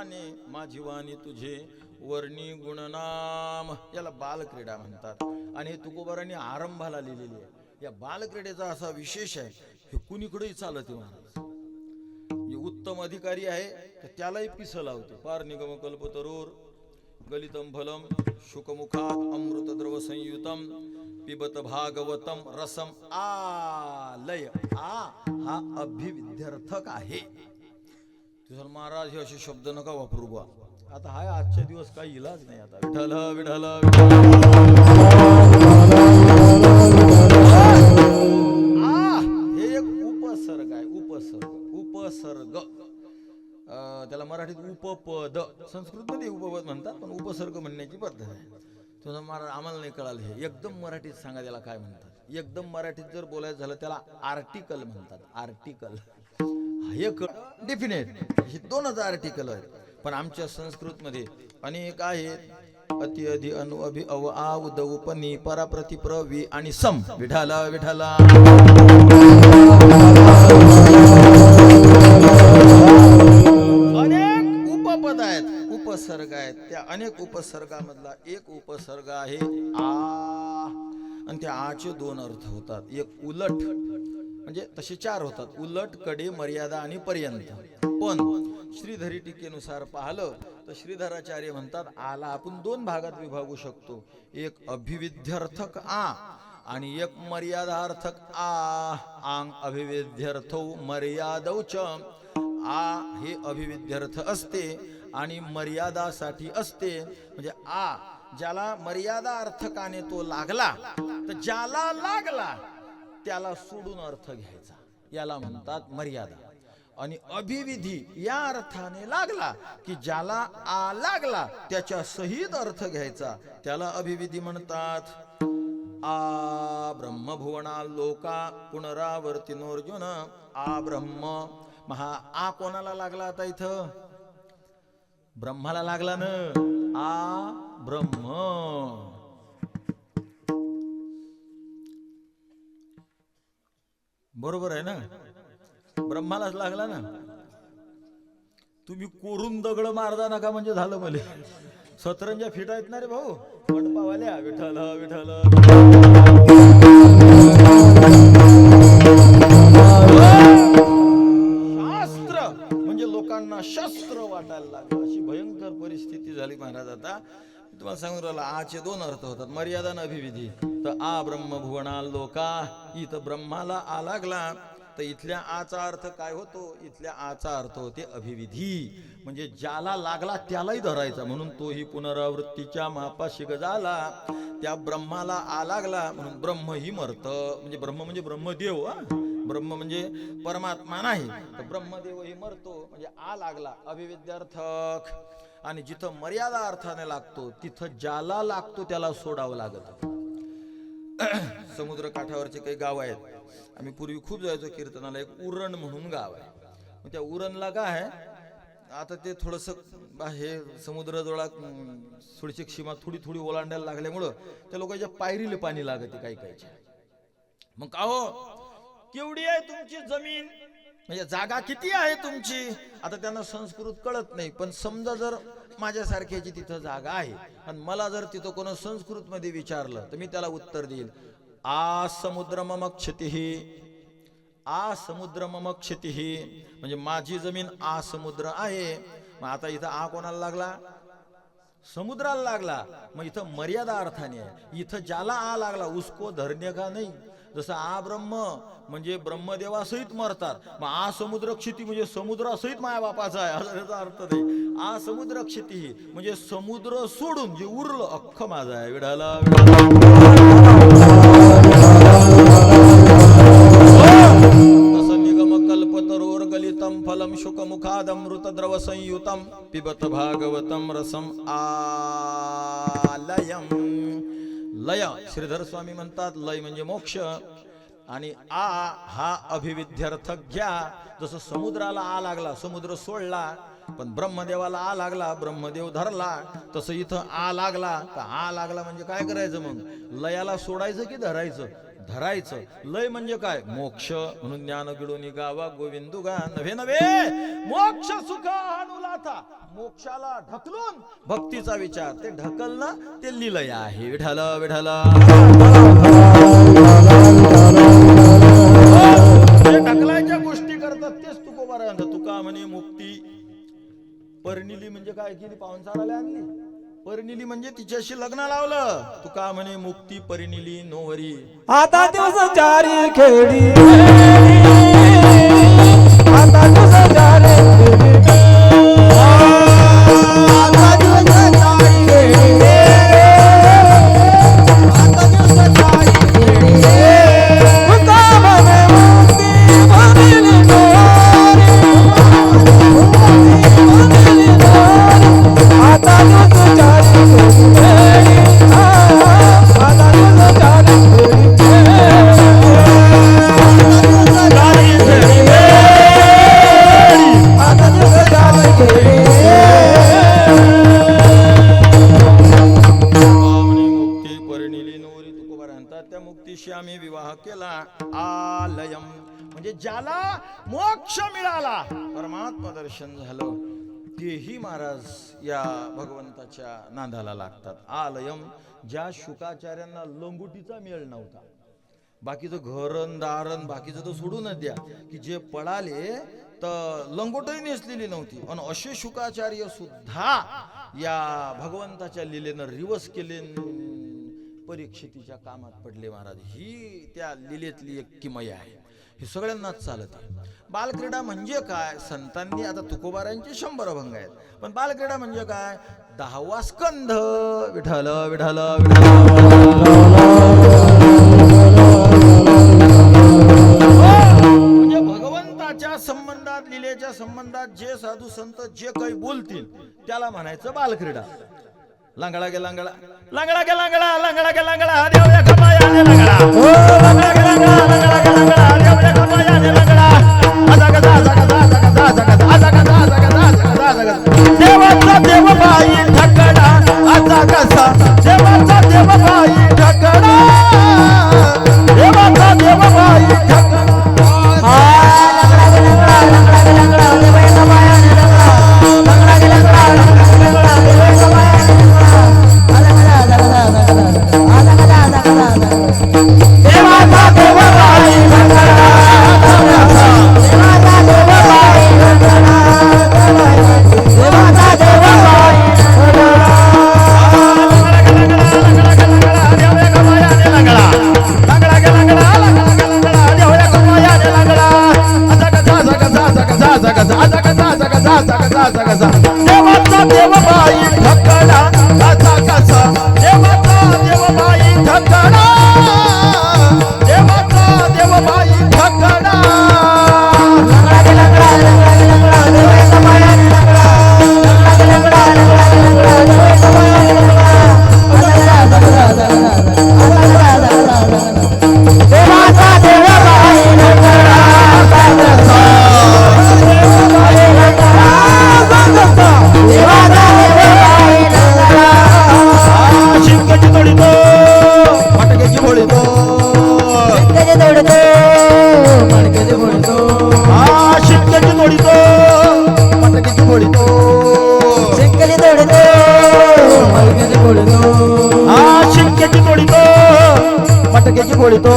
गाणे माझी वाणी तुझे वर्णी गुणनाम, याला बालक्रीडा म्हणतात. आणि हे तुकोबारांनी आरंभाला लिहिलेली आहे. या बालक्रीडेचा असा विशेष आहे, हे कुणीकडेही चालते महाराज. जे उत्तम अधिकारी आहे तर त्यालाही पिसं लावते. पार निगम कल्पतरोर गलितम फलम शुकमुखात अमृतद्रव संयुतम पिबत भागवतम रसम आलय. हा अभिविध्यर्थक आहे. तुझं महाराज हे असे शब्द नका वापरू बा. आता हाय आजच्या दिवस काही इलाज नाही. आता विठ्ठल विठ्ठल हे एक उपसर्ग आहे. उपसर्ग त्याला मराठीत उपपद, संस्कृतमध्ये उपपद म्हणतात, पण उपसर्ग म्हणण्याची पद्धत आहे. तुझं महाराज आम्हाला नाही कळालं. हे एकदम मराठीत सांगा त्याला काय म्हणतात. एकदम मराठीत जर बोलायचं झालं त्याला आर्टिकल म्हणतात. आर्टिकल एक डेफिनेट हे 2च आर्टिकल आहेत. पण आमच्या संस्कृतमध्ये अनेक आहेत. अति अधि अनु अभि अव आ उद उपनी परा प्रति प्रवि आणि सम. विठाला विठाला अनेक उपपद आहेत, उपसर्ग आहेत. त्या अनेक उपसर्गामधला एक उपसर्ग आहे आ. आणि त्या आचे 2 अर्थ होतात. एक उलट, म्हणजे तसे 4 होतात. उलट, कडे, मर्यादा आणि पर्यंत. पण श्रीधरी टीकेनुसार पाहिलं तर श्रीधराचार्य म्हणतात आला आपण 2 भागात विभागू शकतो. एक अभिविध्यर्थक आ आणि एक मर्यादार्थक आ. आंग अभिविध्यर्थो मर्यादौच. आ हे अभिविध्यर्थ असते आणि मर्यादासाठी असते. म्हणजे आ ज्याला मर्यादा अर्थकाने तो लागला तर ज्याला लागला त्याला सोडून अर्थ घ्यायचा, याला म्हणतात मर्यादा. आणि अभिविधी या अर्थाने लागला की ज्याला आ लागला त्याच्या सहित अर्थ घ्यायचा, त्याला अभिविधी म्हणतात. आ ब्रह्मभुवना लोका पुनरावर्तिनोर्जुन. आ ब्रह्म. महा आ कोणाला लागला आता इथं? ब्रह्माला लागला ना. आ ब्रह्म. बरोबर आहे ना. ब्रह्मालाच लागला ना. तुम्ही कोरून दगड मारदा नका म्हणजे झालं. मले सतरंजा फिटा आहेत ना रे भाऊ मंडपावाल्या. विठ्ठल विठ्ठल शास्त्र म्हणजे लोकांना शस्त्र वाटायला लागलं. अशी भयंकर परिस्थिती झाली महाराज. आता तुम्हाला सांगून राहिला आचे 2 अर्थ होतात, मर्यादा आणि अभिविधी. तर आ ब्रह्म भुवना लोका, इथं ब्रह्माला आ लागला तर इथल्या आचा अर्थ काय होतो? इथल्या आचा अर्थ होते अभिविधी. म्हणजे ज्याला लागला त्यालाही धरायचा, म्हणून तोही पुनरावृत्तीच्या मापाशी गजाला. त्या ब्रह्माला आ लागला म्हणून ब्रह्म ही मरत. म्हणजे ब्रह्म म्हणजे ब्रह्मदेव. ब्रह्म म्हणजे परमात्मा नाही, तर ब्रह्मदेव ही मरतो. म्हणजे आ लागला अभिविद्यार्थक. आणि जिथं मर्यादा अर्थाने लागतो तिथं ज्याला लागतो त्याला सोडावं लागत. समुद्र काठावरचे काही गाव आहेत. आम्ही पूर्वी खूप जायचो कीर्तनाला. एक उरण म्हणून गाव आहे. त्या उरणला काय आहे, आता ते थोडस हे समुद्राजवळ थोडीशी सीमा थोडी थोडी ओलांडायला लागल्यामुळं त्या लोकांच्या पायरीला पाणी लागते काही काहीच्या. मग का हो केवढी आहे तुमची जमीन, म्हणजे जागा किती आहे तुमची? आता त्यांना संस्कृत कळत नाही, पण समजा जर माझ्यासारख्याची तिथं जागा आहे आणि मला जर तिथं कोण संस्कृत मध्ये विचारलं तर मी त्याला उत्तर देईल आ समुद्र मम क्षतिहि. आ समुद्र मम क्षतिहि म्हणजे माझी जमीन आ समुद्र आहे. मग आता इथं आ कोणाला लागला? समुद्राला लागला. मग इथं मर्यादा अर्थाने आहे. इथं ज्याला आ लागला उसको धरणे का नाही. जसं आ ब्रह्म म्हणजे ब्रह्मदेवासहित मरतात. मग आ समुद्र क्षिती म्हणजे समुद्रासहित माया बापाचा आहे असा त्याचा अर्थ नाही. आ समुद्र क्षिती म्हणजे समुद्र सोडून जे उरलं अख्खं माझं आहे. विडाला तसं निगम कल्पतरोर गलितम फलम शुकमुखादमृतद्रव संयुतम पिबत भागवतम रसम आलयम. लय श्रीधर स्वामी म्हणतात लय म्हणजे मोक्ष. आणि आ हा अभिविध्यर्थक घ्या. जसं समुद्राला आ लागला समुद्र सोडला, पण ब्रह्मदेवाला आ लागला ब्रह्मदेव धरला. तसं इथं आ लागला तर आ लागला म्हणजे काय करायचं? मग लयाला सोडायचं की धरायचं? धरायचं. लय म्हणजे काय? मोक्ष. म्हणून ज्ञान गिळूनी गावा गोविंदू गा नव्हे नव्हे मोक्ष सुख अनुलाथा. मोक्षाला ढकलून भक्तीचा विचार, ते ढकलणं ते लिलय आहे. विठ्ठल विठ्ठल जे ढकलायच्या गोष्टी करतात तेच तुकोबा राहतात. तुका म्हणे मुक्ती परिणिली म्हणजे काय केली? पाहुणचाराला आणली. परिणिली म्हणजे तिच्याशी लग्न लावलं. तुका म्हणे मुक्ती परिणिली नोवरी. आता दिवस चारी खेडी, आता दिवस चारी खेडी, आता दिवस चारी खेडी, आता दिवस चारी खेडी. तुका म्हणे मुक्ती परिणिली नोवरी, आता दिवस चारी खेडी, आता दिवस चारी त्या मुक्तीशी आम्ही विवाह केला. आलयम म्हणजे ज्याला मोक्ष मिळाला, परमात्मा दर्शन झालं, तेही महाराज या भगवंताच्या नादाला लागतात. आलयम ज्या शुकाचार्यांना लंगुटीचा मेळ नव्हता, बाकीचं घरण दारण बाकीचं तर सोडूनच द्या, की जे पळाले तर लंगोटही नेसलेली नव्हती, आणि असे शुकाचार्य सुद्धा या भगवंताच्या लीलेनं रिवस केले, परीक्षितीच्या कामात पडले महाराज. ही त्या लीलेतली एक किमया आहे. हे सगळ्यांनाच चालत आहे. बालक्रीडा म्हणजे काय? संतांनी आता तुकोबारांचे 100 अभंग आहेत, पण बालक्रीडा म्हणजे काय? 10वा स्कंध. विठ्ठल विठ्ठल म्हणजे भगवंताच्या संबंधात, लीलेच्या संबंधात जे साधू संत जे काही बोलतील त्याला म्हणायचं बालक्रीडा. लंगडा गे लंगडा, लंगडा गे लंगडा, लंगडा गे लंगडा, देव या खपायाने लंगडा. ओ लंगडा गे लंगडा, लंगडा गे लंगडा, देव या खपायाने लंगडा. आजा गजा आजा गजा आजा गजा आजा गजा आजा गजा आजा गजा आजा गजा आजा गजा. देवाचा देव बाई ठकडा आजा कसा, देवाचा देव बाई ठकडा, देवाचा देव बाई ठकडा. लंगडा गे लंगडा, लंगडा गे लंगडा, देव या खपायाने लंगडा. लंगडा गे लंगडा, लंगडा गे लंगडा, देव या खपायाने देवाचा देव बाई ठकडा, देवाचा देव बाई ठकडा, देवाचा देव बाई ठकडा. देव या खपायाने लंगडा, लंगडा गे लंगडा, लंगडा गे लंगडा, देव या खपायाने लंगडा. आजा गजा आजा गजा आजा गजा आजा गजा आजा गजा आजा गजा आजा गजा आजा गजा. देवाचा देव बाई ठकडा आजा कसा, देवाचा देव बाई ठकडा, देवाचा देव बाई ठकडा. लंगडा गे लंगडा, लंगडा गे लंगडा, देव या खपायाने लंगडा. लंगडा गे लंगडा, लंगडा गे लंगडा, देव या खपायाने लंगडा. आजा गजा आजा गजा आजा गजा आजा गजा आजा गजा. देवाचा देव बाई ठकडा आजा कसा, देव बाई ठकडा आजा कसा, देवाचा देव बाई ठकडा. शिंकाची तोडीतो मटक्याची बोळीतो, शिंकाची तोडीतो मटक्याची बोळीतो. शिंकाची तोडीतो मटक्याची बोळीतो, शिंकाची तोडीतो मटक्याची बोळीतो. शिंकाची तोडीतो मटक्याची बोळीतो.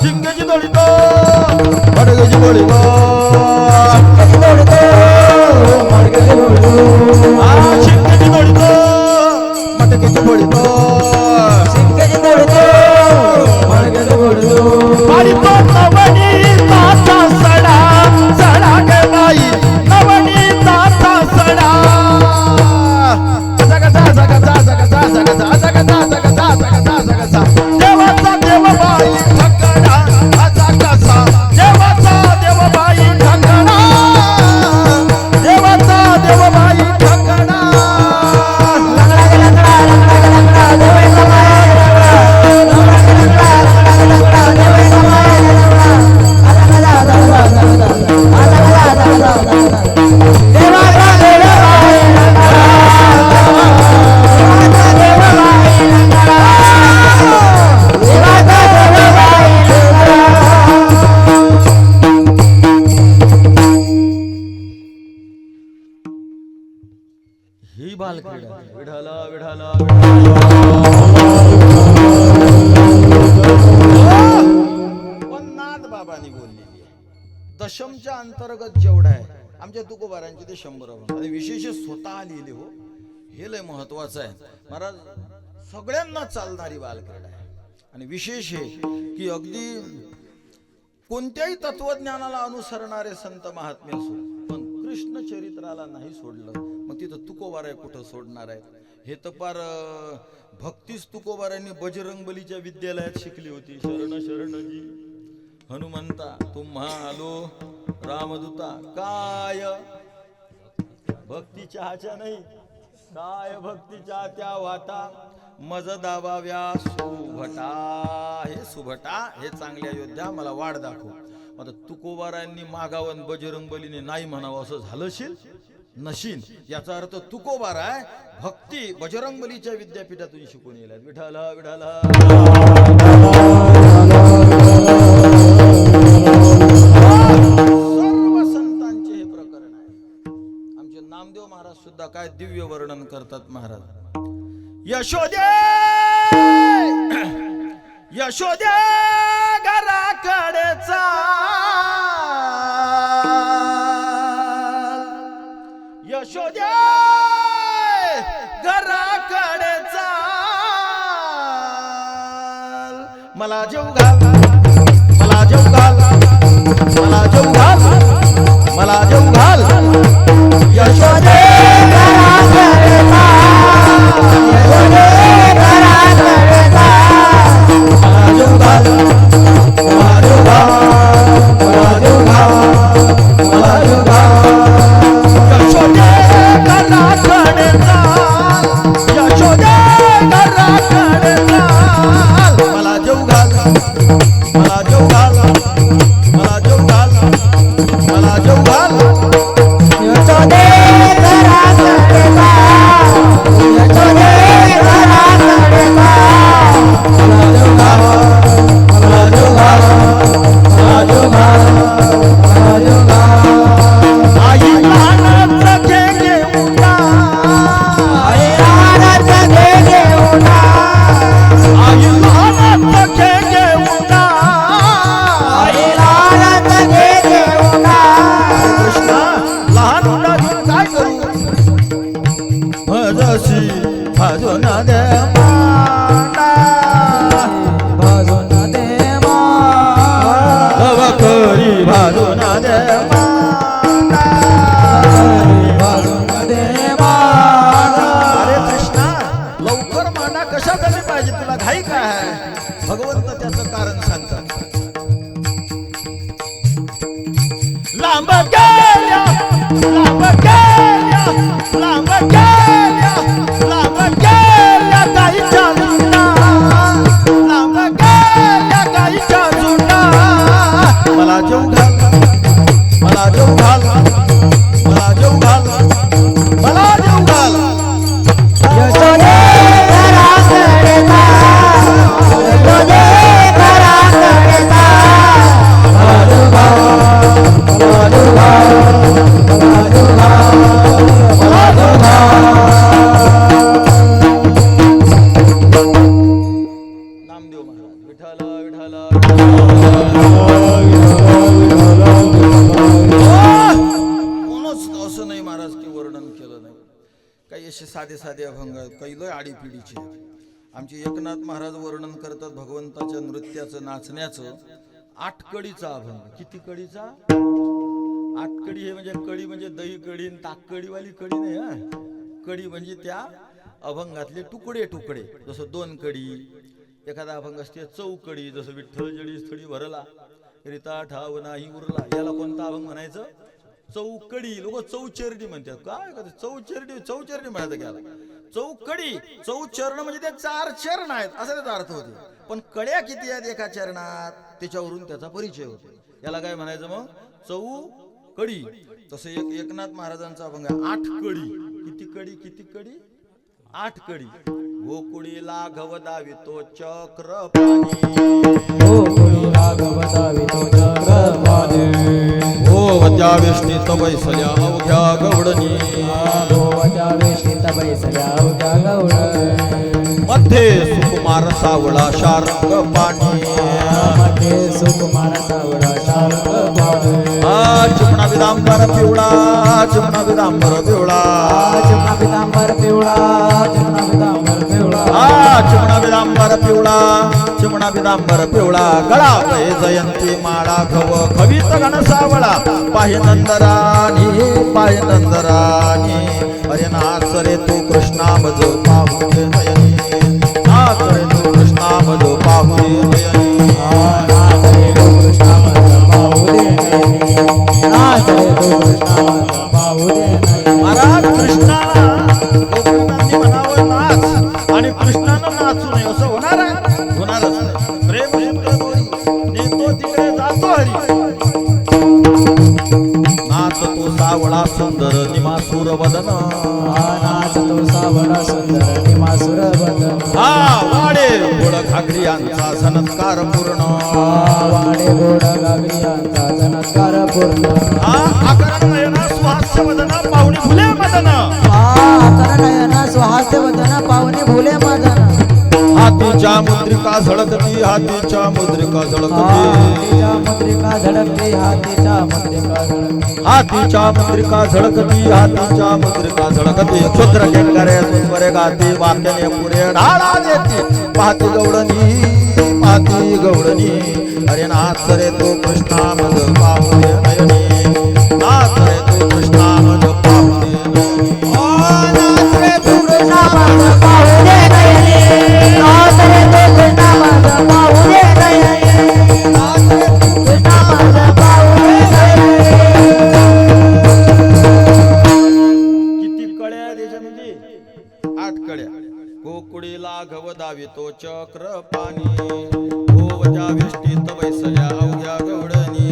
शिंकाची तोडीतो मटक्याची बोळीतो, शिंकाची तोडीतो मटक्याची बोळीतो. शिंकाची तोडीतो मटक्याची बोळीतो, शिंकाची तोडीतो मटक्याची बोळीतो. मारितो नवनीताचा सडा, सडा गे बाई नवनीताचा सडा. आजा गजा आजा गजा आजा गजा आजा गजा आजा गजा आजा गजा आजा गजा आजा गजा. देवाचा देव बाई ठकडा आजा कसा, देवाचा देव बाई आमच्या तुकोबारांचे ते 100 अभंग आणि विशेष स्वतः लिहिले हो. हे लय महत्वाचं आहे महाराज. सगळ्यांना चालणारी बालक्रीडा आहे आणि विशेष हे की अगदी कोणत्याही तत्वज्ञानाला अनुसरणारे संत महात्मे असो पण कृष्ण चरित्राला नाही सोडलं मग तिथं तुकोबाराय कुठं सोडणार आहे. हे तर फार भक्तीच तुकोबारांनी बजरंगबलीच्या विद्यालयात शिकली होती. शरण शरणजी हनुमंता तुम्हा आलो रामदूता. काय भक्ती चहाच्या नाही काय भक्तीच्या त्या वाटा मज दाबाव्या सुभटा. हे सुभटा हे चांगल्या योद्ध्या मला वाढ दाखव. आता तुकोबारांनी मागावन बजरंगबलीने नाही म्हणावं असं झालंशील नशीन. याचा अर्थ तुकोबाराय भक्ती बजरंगबलीच्या विद्यापीठातून शिकून येईल. विठाल विठाल सर्व संतांचे हे प्रकरण आहे. आमचे नामदेव महाराज सुद्धा काय दिव्य वर्णन करतात महाराज. यशोदे यशोदे घराकडे चाल. यशोदे घराकडे चाल. मला जेव घाल मला जेव घाल मला जेव घाल मला जेव घाल. यशोदे घराकडे भगवंत त्याचं कारण सांगतात. लांब गेल्या लांब गेल्या लांब गेल्या लांब गेल्या गाईच्या झुंडा. लांब गेल्या गाईच्या झुंडा. मला जेव घाल मला जेव घाल मला जेव घाल मला जेव घाल. यशोदे घराकडे नामदेव महाराज विठाला विठाला कोणच असं नाही महाराज की वर्णन केलं नाही. काही असे साधे साधे अभंग काही लय आडीपिडीचे. आमचे एकनाथ महाराज वर्णन करतात भगवंताच्या नृत्याचं नाचण्याचं. 8 कडीचा अभंग. किती कडीचा? 8 कडी. हे म्हणजे कडी म्हणजे दही कडी आणि ताक कडीवाली कडी नाही हा. कडी म्हणजे त्या अभंगातले तुकडे तुकडे. जसं 2 कडी. एखादा अभंग असते चौकडी. जसं विठ्ठल जडी स्थळी भरला रिता ठाव नाही उरला. याला कोणता अभंग म्हणायचं? चौकडी. लोक चौचरणी म्हणतात. काय चौचरणी चौचरणी म्हणायचं घ्यायला. चौकडी चौचरण म्हणजे ते 4 चरण आहेत असा त्याचा अर्थ होतो. पण कड्या किती आहेत एका चरणात त्याच्यावरून त्याचा परिचय होतो. याला काय म्हणायचं मग? चौकडी. तसं एकनाथ महाराजांचा अभंग आहे 8 कडी. किती कडी? किती कडी? 8 कडी. गोकुळी लाघव दावितो चक्रपाणी. गोकुळी लाघव दावितो चक्रपाणी. वत्या वेष्टीत बैसल्या अवघ्या गवडणी. मध्ये सुकुमार सावळा शार्ंग पाणी. मध्ये सुकुमार सावळा शार्ंग पाणी. चिपणा विदांबर पिवळा चिमणा विदांबर पिवळा चिमणा पितांबर पिवळा चिमणा पितांबर पिवळा चिमणा विदांबर पिवळा चिमणा विदांबर पिवळा गळा जयंती माळा खव खवीत घन सावळा पाहि नंदरानी अरे नाच रे तू कृष्णा मज पाहू दे नयनी नाच रे तू कृष्णा मज पाहू दे नयनी नाच रे तू कृष्णा मज पाहू दे नयनी नाच रे तू कृष्णा मज पाहू दे नयनी महाराज कृष्णाला गोपिकांनी म्हणावं नाच आणि कृष्णानं नाचू नये असं होणार आहे होणारच नाही प्रेम सूत्र दोरी नेतो तिकडे जातो हरी नाच तो सावळा सुंदर निमासूर वदन नाच तो सावळा सुंदर निमासुर बदन हा वाडे गोड घागरी यांचा झनत्कार पूर्ण वाडे गोड गागरियांचा जनकार पूर्ण हा आकरण नयना सुहास्य वदन पाहुणी फुले मदन नयन सुहास्य वदन पाहुणे भुले मदन हातीच्या मुद्रिका झळकती हातीच्या मुद्रिका झळकती हातीच्या मुद्रिका झळकते हातीच्या मुद्रिका झळकते हातीच्या मुद्रिका झळकती हातीच्या मुद्रिका झळकती क्षुद्र केंकरे सुस्वरे गाती वाक्याने पुरे ढाळा देती पाहती गवळणी अरे नाच रे तो कृष्णा मज पाहू दे नयनी नाच रे तो कृष्णा मज पाहू दे नयनी नाच रे तू कृष्णा मज पाहू दे नयनी नाच रे तू कृष्णा मज पाहू दे नयनी नाच रे तू कृष्णा मज पाहू दे नयनी किती कळ्या त्याच्यामध्ये 8 कळ्या कोकुडीला घव दावितो चक्र पाणी ओवच्या वेष्टीत वैसल्या अवघ्या गवडणी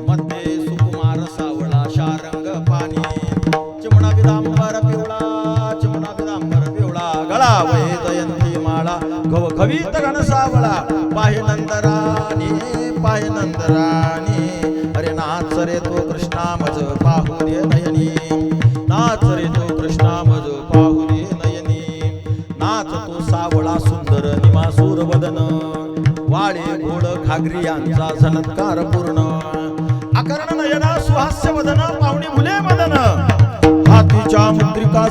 मध्ये सुकुमार सावळा शारंग पाणी चिमणा विदांबर पिवळा गळा वै जयंती माळा घव खवीत घन सावळा पाहि नंदरानी अरे नाच रे तो कृष्णा मज पाहू दे नयनी नाच रे तो कृष्णा मज पाहू दे नयनी नाच तो सावळा सुंदर निमासूर वदन वाळे घोड घागरी यांचा झनत्कार पूर्ण आकर्ण नयना सुहास्य वदन पाहुणी फुले मदन हातीच्या मुद्रिका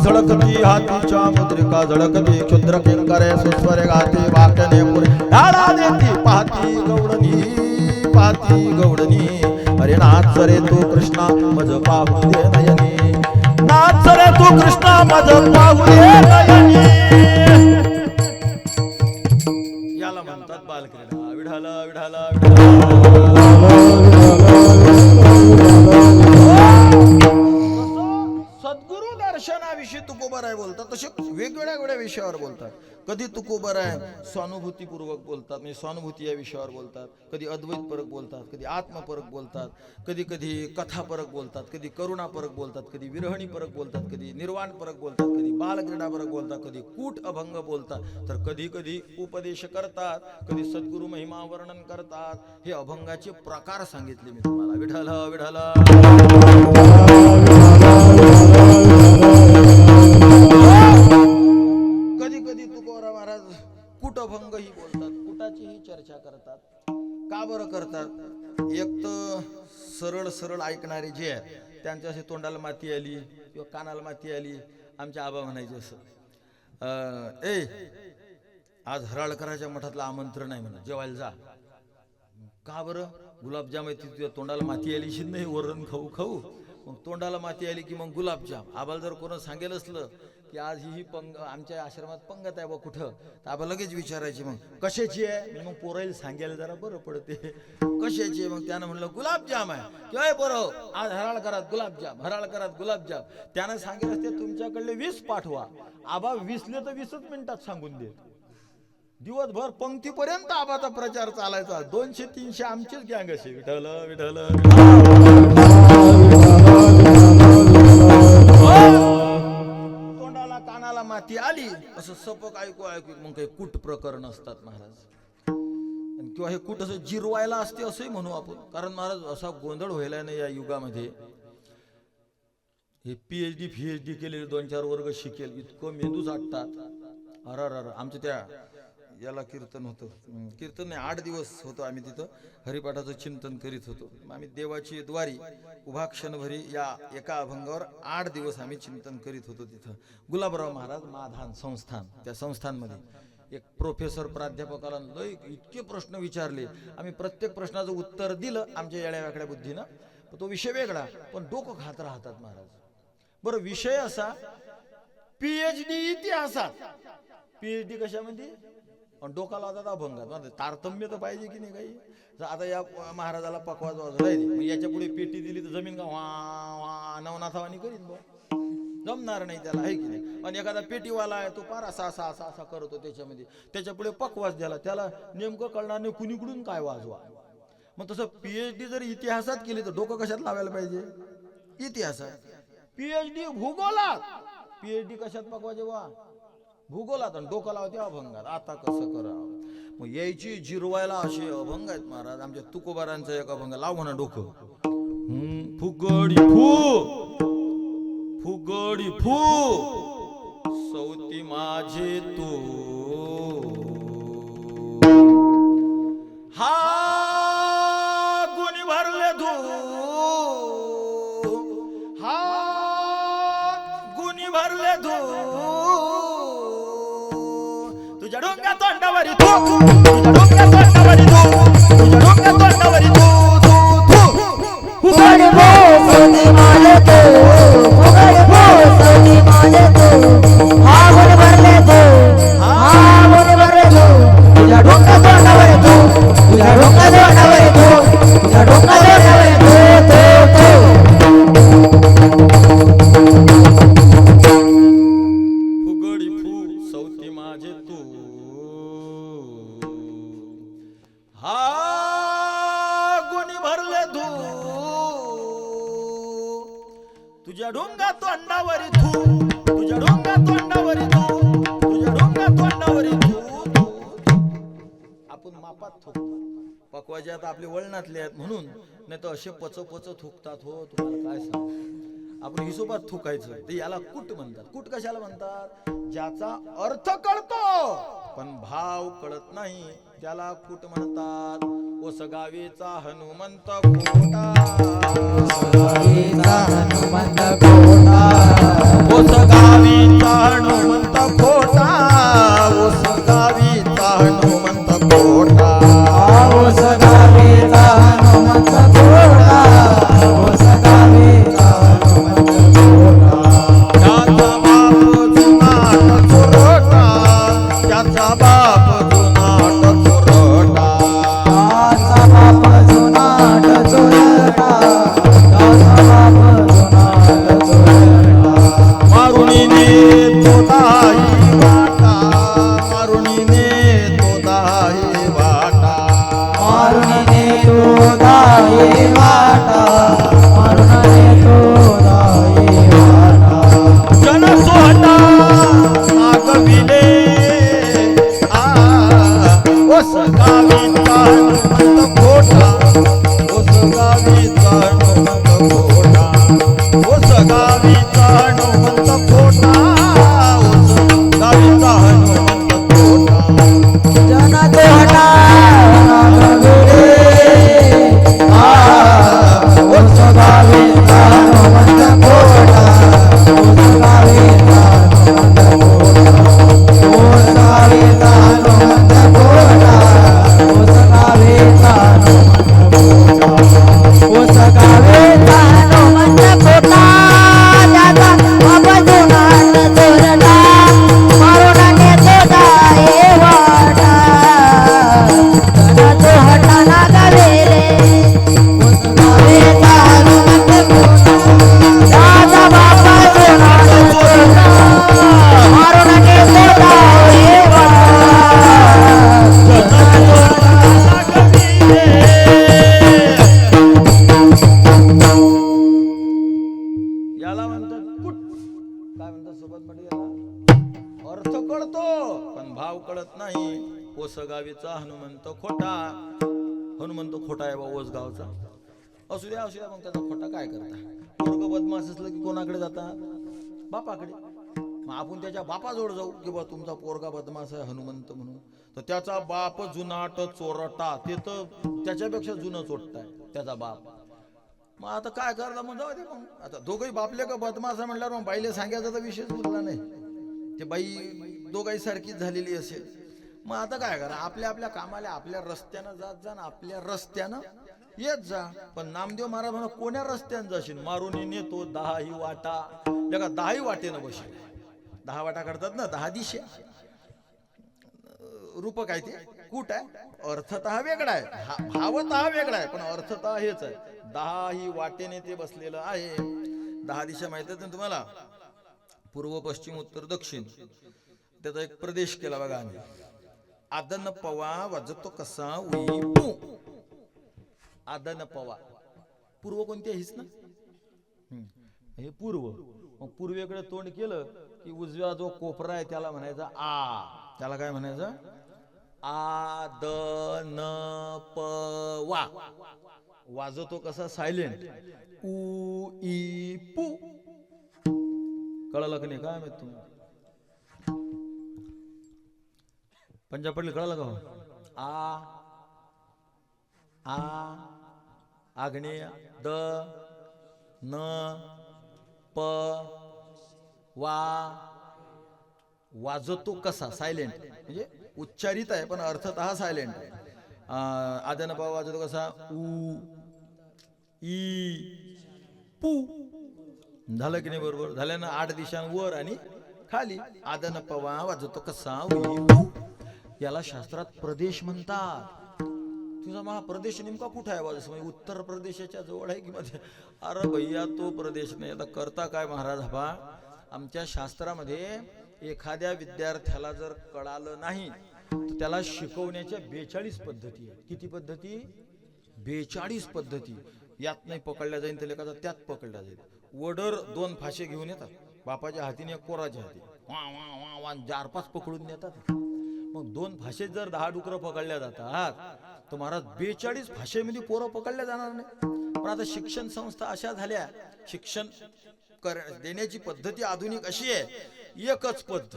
झळकती क्षुद्र किंकरे सुस्वरे गाती वाक्यने पुरे ढाळा देती पाहती गवडणी अरे नाच रे तू कृष्णा मज पाहू दे नयनी नाच रे तू कृष्णा मज पाहू दे नयनी याला म्हणतात बालक्रीडा विढाला विढाला सद्गुरु दर्शनाविषयी तुकोबाराय बोलतात तसे वेगवेगळ्या विषयावर बोलतात कधी तुकोबाराय स्वानुभूतीपूर्वक बोलतात म्हणजे स्वानुभूती या विषयावर बोलतात कधी अद्वैतपरक बोलतात कधी आत्मपरक बोलतात कधी कथापरक बोलतात कधी करुणापरक बोलतात कधी विरहणीपरक बोलतात कधी निर्वाणपरक बोलतात कधी बालक्रीडापरक बोलतात कधी कूट अभंग बोलतात तर कधी उपदेश करतात कधी सद्गुरु महिमा वर्णन करतात हे अभंगाचे प्रकार सांगितले मी तुम्हाला विठ्ठल विठ्ठल कधी तुकोबा महाराज कुटअभंग ही बोलतात कुटाची ही चर्चा करतात का बरं करतात एक तर सरळ ऐकणारे जे आहेत त्यांच्या असे तोंडाला माती आली किंवा कानाला माती आली आमच्या आबा म्हणायचे असं आज हराळकराच्या मठातलं आमंत्रण आहे म्हणा जेवायला जा का बरं गुलाबजाम आहे तुझ्या तोंडाला माती आली शिन नाही वरण खाऊ मग तोंडाला माती आली की मग गुलाबजाम आबाला जर कोण सांगेल असलं की आज ही पंग आमच्या आश्रमात पंगत आहे बा कुठं तर आबा लगेच विचारायची मग कशाची आहे मग पोरायला सांगायला जरा बरं पडते कशाची आहे मग त्यानं म्हणलं गुलाबजाम आहे किंवा बरं आज हराळकरात गुलाबजाम त्यानं सांगेल असते तुमच्याकडले 20 पाठवा आबा 20ले तर 20च मिनिटात सांगून दे दिवसभर पंक्तीपर्यंत आबाचा प्रचार चालायचा 200-300 आमचीच गँग असे विठ्ठल तोंडाला कानाला माती आली असं सपक ऐकू मग काही कुट प्रकरण असतात महाराज किंवा हे कुट असं जिरवायला असते असंही म्हणू आपण कारण महाराज असा गोंधळ व्हायला नाही या युगामध्ये हे PhD केलेले 2-4 वर्ग शिकेल इतकं मेंदू साठतात अर आमच्या त्या याला कीर्तन होतं. कीर्तन नाही, 8 दिवस होतो आम्ही तिथं हरिपाठाचं चिंतन करीत होतो. आम्ही देवाची द्वारी उभा क्षणभरी या एका अभंगावर 8 दिवस आम्ही चिंतन करीत होतो. तिथं गुलाबराव महाराज माधान संस्थान, त्या संस्थानमध्ये एक प्रोफेसर प्राध्यापकाला लय इतके प्रश्न विचारले. आम्ही प्रत्येक प्रश्नाचं उत्तर दिलं आमच्या येड्या वाकड्या बुद्धीनं. तो विषय वेगळा, पण डोकं खात राहतात महाराज. बरं, विषय असा PhD इतिहासात. PhD कशामध्ये? डोका लावतात अभंगात. तारतम्य तर पाहिजे की नाही काही. आता या महाराजाला पकवाज वाजवायची, मग याच्या पुढे पेटी दिली तर जमीन का वा नवनाथावानी करीन बा, जमणार नाही त्याला, आहे की नाही. आणि एखादा पेटीवाला आहे, तो पार असा असा असा असा करतो त्याच्यामध्ये, त्याच्या पुढे पकवाज द्याला, त्याला नेमकं कळणार नाही कुणीकडून काय वाजवा. मग तसं PhD जर इतिहासात केली तर डोकं कशात लावायला पाहिजे? इतिहासात. PhD भूगोलात. PhD कशात पकवाजे वा? भूगोलात. आणि डोकं लावते अभंगात. आता कसं करावं? मग यायची जिरवायला असे अभंग आहेत महाराज. आमच्या तुकोबारांचा एक अभंग, लाव म्हणा डोकं. फुगडी फुगडी फू सौती माझे तू, हा गुणी भरले धू, हा गुणी भरले धू, तुझ्या डोंग्या तोंडावरी तू, तुझ्या डोंग्या तोंडावरी तू, तुझ्या डोंग्या तोंडावरी तू, फुगडी सौती माझे तू, फुगडी सौती माझे तू, हा गुण भरले तू, हा गुण भरले तू, तुझ्या डोंगा तोंडावर तू, तुझ्या डोंगा तोंडावर तू, तुझ्या डोंगा तोंडावर फुगडी फू सौती माझे तू, हा गुणी भरले धू, तुझ्या डोंगा तोंडावरी धू, तुझ्या डोंगा तोंडावरी धू, तुझ्या डोंगा तोंडावरी धू. आपण मापात थुकतो. पकवाजे आता आपले वळणातले आहेत म्हणून, नाही तर असे पच थुकतात. हो, तुम्हाला काय सांग, आपण हिशोबात थुकायचं. ते याला कूट म्हणतात. कूट कशाला म्हणतात? ज्याचा अर्थ कळतो पण भाव कळत नाही, त्याला कूट म्हणतात. ओस गावीचा हनुमंत खोटा, हनुमंत कोटा, ओस गावीचा हनुमंत खोटा, ओस गावीचा हनुमंत खोटा, ओस गावीचा हनुमंत कोटा, ओस गावीचा हनुमंत कोटा, त्याचा बाप जुनाट चोरटा, त्याचा बाप जुनाट चोरटा, त्याचा बाप जुनाट चोरटा, त्याचा बाप जुनाट चोरटा, मारुणीने तो दाही वाटा, मारुणीने तो दाही वाटा, मारुनीने तो दाही वाटा, मारुनीने तो दाही वाटा, जन सोहटा मागविले, ओस गावीचा हनुमंत खोटा, ओस गावीचा हनुमंत खोटा, ओस गावीचा हनुमंत खोटा, ओस गावीचा हनुमंत खोटा. जन तोहटा नागविले, ओस गावीचा हनुमंत कोटा, ओस गावीचा हनुमंत कोटा, ओस गावीचा हनुमंत कोटा, ओस गावीचा हनुमंत कोटा, ओस गावीचा हनुमंत कोटा, त्याचा बाप जुनाट चोरटा, मारून नेतो दाही वाटा, जन तोहटा नागविले, ओस गावीचा हनुमंत कोटा, त्याचा बाप जुनाट चोरटा, मारून नेतो दाही वाटा. याला म्हणतात कुट. काय म्हणतात सोबत म्हणजे याला? अर्थ कळतो पण भाव कळत नाही. ओस गावीचा हनुमंत खोटा. हनुमंत खोटा आहे बा ओस गावचा. असू द्या मग त्याचा खोटा काय करता. पोरग बदमाश असलं की कोणाकडे जातात? बापाकडे. मग आपण त्याच्या बापाजवळ जाऊ की बा तुमचा पोरगा बदमाश आहे हनुमंत म्हणून. तर त्याचा बाप जुनाट चोरटा, ते तर त्याच्यापेक्षा जुनं चोरटा आहे त्याचा बाप. मग आता काय करता, मग जाऊ दे. मग आता दोघंही बापले का बदमाश आहे म्हणल्यावर मग बाईले सांगायचा तर विषयच उरला नाही. ते बाई दोघाही सारखीच झालेली असेल. मग आता काय करा, आपल्या आपल्या कामाला आपल्या रस्त्यानं जात जा ना आपल्या रस्त्यानं येत जा. पण नामदेव महाराज म्हणा कोण्या रस्त्यानं जाशील, मारून नेतो 10 वाटा. का 10 वाटेनं बसेल. 10 वाटा करतात ना, 10 दिशा. रूप काय ते कुठ आहे, अर्थतः वेगळा आहे, भावतः वेगळा आहे, पण अर्थतः हेच आहे. 10 वाटेने ते बसलेलं आहे. 10 दिशा माहित आहेत ना तुम्हाला, पूर्व पश्चिम उत्तर दक्षिण. त्याचा एक प्रदेश केला बघा आम्ही. आदन पवा वाजतो कसा उई पू. आदन पवा पूर्व कोणती आहेच ना, हे पूर्व. मग पूर्वेकडे तोंड केलं की उजव्या जो कोपरा आहे त्याला म्हणायचा आ. त्याला काय म्हणायचं, आदन पवा. वाजतो कसा सायलेंट, उ ई पू. कळलं का नाही काय माहित तुम्ही, पंजाब पडले कळलं का. आ आग्नेय, द न प वा. वाजतो कसा सायलेंट, म्हणजे उच्चारित आहे पण अर्थतः सायलेंट आहे. आदन पवा वाजतो कसा उ ई पू. झालं की नाही बरोबर, झालं ना. 8 दिशांवर आणि खाली. आदन पवा वाजतो कसा उई पू. याला शास्त्रात प्रदेश म्हणतात. तुझा महाप्रदेश नेमका कुठे आहे बाजू, उत्तर प्रदेशाच्या जवळ आहे की मध्ये. अरे भैया तो प्रदेश नाही. आता करता काय महाराज हबा, आमच्या शास्त्रामध्ये एखाद्या विद्यार्थ्याला जर कळालं नाही तर त्याला शिकवण्याच्या 42 पद्धती आहेत. किती पद्धती, 42 पद्धती. यात नाही पकडल्या जाईल तर लेखाचा त्यात पकडल्या जाईल. वडर 2 फाशे घेऊन येतात, बापाच्या हातीने एक कोराच्या हाती, वा वा वा वा 4-5 पकडून नेतात. मग 2 भाषेत जर 10 डुकरं पकडल्या जातात तर महाराज 42 भाषेमध्ये पोरं पकडल्या जाणार नाही. पण आता शिक्षण संस्था अशा झाल्या, शिक्षण देण्याची पद्धती आधुनिक अशी आहे, एकच पद्धत.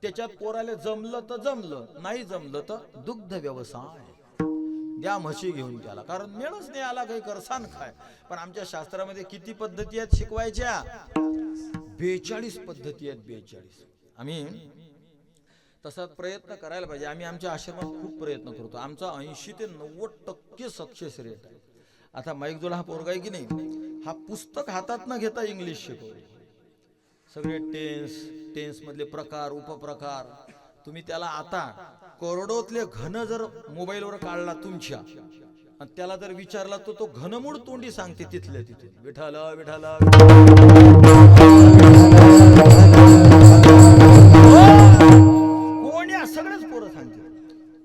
त्याच्यात पोराले जमलं तर जमलं, नाही जमलं तर दुग्ध व्यवसाय द्या म्हशी घेऊन त्याला, कारण मेळच नाही आला काही करसान खाय. पण आमच्या शास्त्रामध्ये किती पद्धती आहेत शिकवायच्या, 42 पद्धती आहेत. 42. आम्ही तसा प्रयत्न करायला पाहिजे. आम्ही आमच्या आश्रमात खूप प्रयत्न करतो. आमचा 80 ते 90% सक्सेस रेट आहे. आता माईक जोडा हा पोरगा आहे की नाही, हा पुस्तक हातात न घेता इंग्लिश शिकवतो. सगळे टेन्स मधले प्रकार उपप्रकार तुम्ही त्याला आता करोडोतले घन जर मोबाईलवर काढला तुमच्या आणि त्याला जर विचारला तर तो घनमूळ तोंडी सांगते तिथल्या तिथे. विठाल विठाल कोण्या सगळेच पोरं सांगते.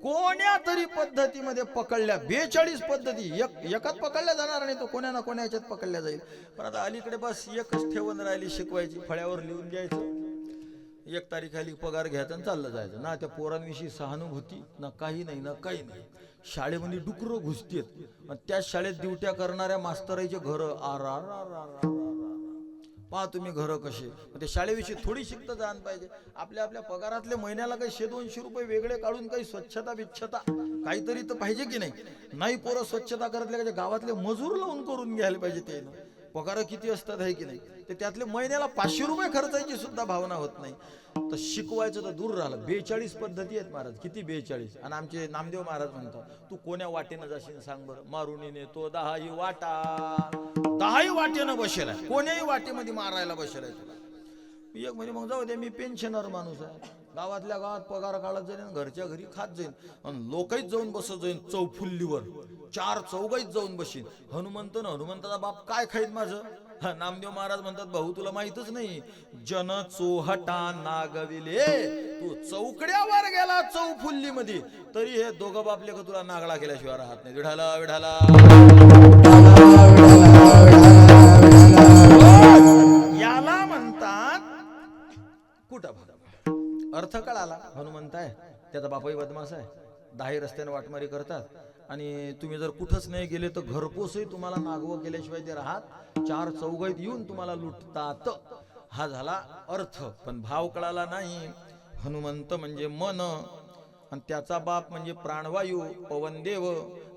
कोण्या तरी पद्धतीमध्ये पकडल्या 42 पद्धती. एकात पकडल्या जाणार नाही, तो कोण्या ना कोण्या याच्यात पकडल्या जाईल. पण आता अलीकडे बस एकच ठेवून राहिली शिकवायची, फळ्यावर लिहून द्यायचं, 1 तारीखाली पगार घ्यायचा आणि चाललं जायचं. ना त्या पोरांविषयी सहानुभूती, ना काही नाही, ना काही नाही. शाळेमध्ये डुकरं घुसतेत आणि त्या शाळेत ड्युट्या करणाऱ्या मास्तरांचे घर पहा तुम्ही घर कसे. ते शाळेविषयी थोडी शिकता जाण पाहिजे. आपल्या आपल्या पगारातले महिन्याला काही 100-200 रुपये वेगळे काढून काही स्वच्छता बिच्छता काहीतरी तर पाहिजे की नाही. नाही पोरं स्वच्छता करतले गावातले मजूर लावून करून घ्यायला पाहिजे. ते पगार किती असतात आहे की नाही, ते त्यातले महिन्याला 500 रुपये खर्चायची सुद्धा भावना होत नाही. तर शिकवायचं तर दूर राहिलं. 42 पद्धती आहेत महाराज. किती 42. आणि आमचे नामदेव महाराज म्हणतात तू कोण्या वाटेनं जाशील सांग बरं. मारुनी नेतो 10 वाटा. 10 वाटेनं बसेल आहे, कोण्याही वाटेमध्ये मारायला बसेल आहे तुला. एक म्हणजे मग जाऊ दे, मी पेन्शनर माणूस आहे, गावातल्या गावात पगार काढत जाईन, घरच्या घरी खात जाईन आणि लोकांच जाऊन बसत जाईन चौफुल्लीवर, 4 चौघाईत जाऊन बसीन. हनुमंताचा बाप काय खाईत माझं. नामदेव महाराज म्हणतात भाऊ तुला माहितच नाही, जन चोहटा नागविले. तू चौकड्यावर गेला चौफुल्ली मध्ये तरी हे दोघं बापले का तुला नागळा केल्याशिवाय राहत नाही. विढाला विढाला याला म्हणतात कुठं. अर्थ कळाला. हनुमंत आहे, त्याचा बापाही बदमाश आहे, 10 रस्त्याने वाटमारी करतात आणि तुम्ही जर कुठंच नाही गेले तर घरपोसही तुम्हाला नागवं केल्याशिवाय ते राहत. 4 चौघाईत येऊन तुम्हाला लुटतात. हा झाला अर्थ, पण भाव कळाला नाही. हनुमंत म्हणजे मन, आणि त्याचा बाप म्हणजे प्राणवायू पवनदेव.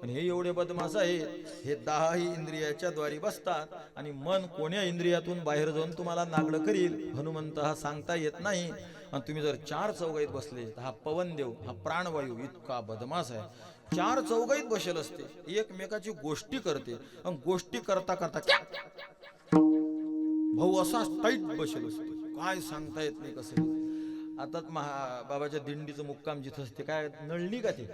आणि हे एवढे बदमाश आहेत, हे 10 इंद्रियाच्या द्वारी बसतात आणि मन कोण्या इंद्रियातून बाहेर जाऊन तुम्हाला नागडं करील हनुमंत हा सांगता येत नाही. आणि तुम्ही जर 4 चौघाईत बसले तर हा पवनदेव, हा प्राणवायू इतका बदमाश आहे. 4 चौघाईत बसेल असते, एकमेकाची गोष्टी करते, आणि गोष्टी करता करता भाऊ असा टाईट बसेल असते, काय सांगता येत नाही कसं. आता बाबाच्या दिंडीचं मुक्काम जिथं असते, काय नळणी का ते,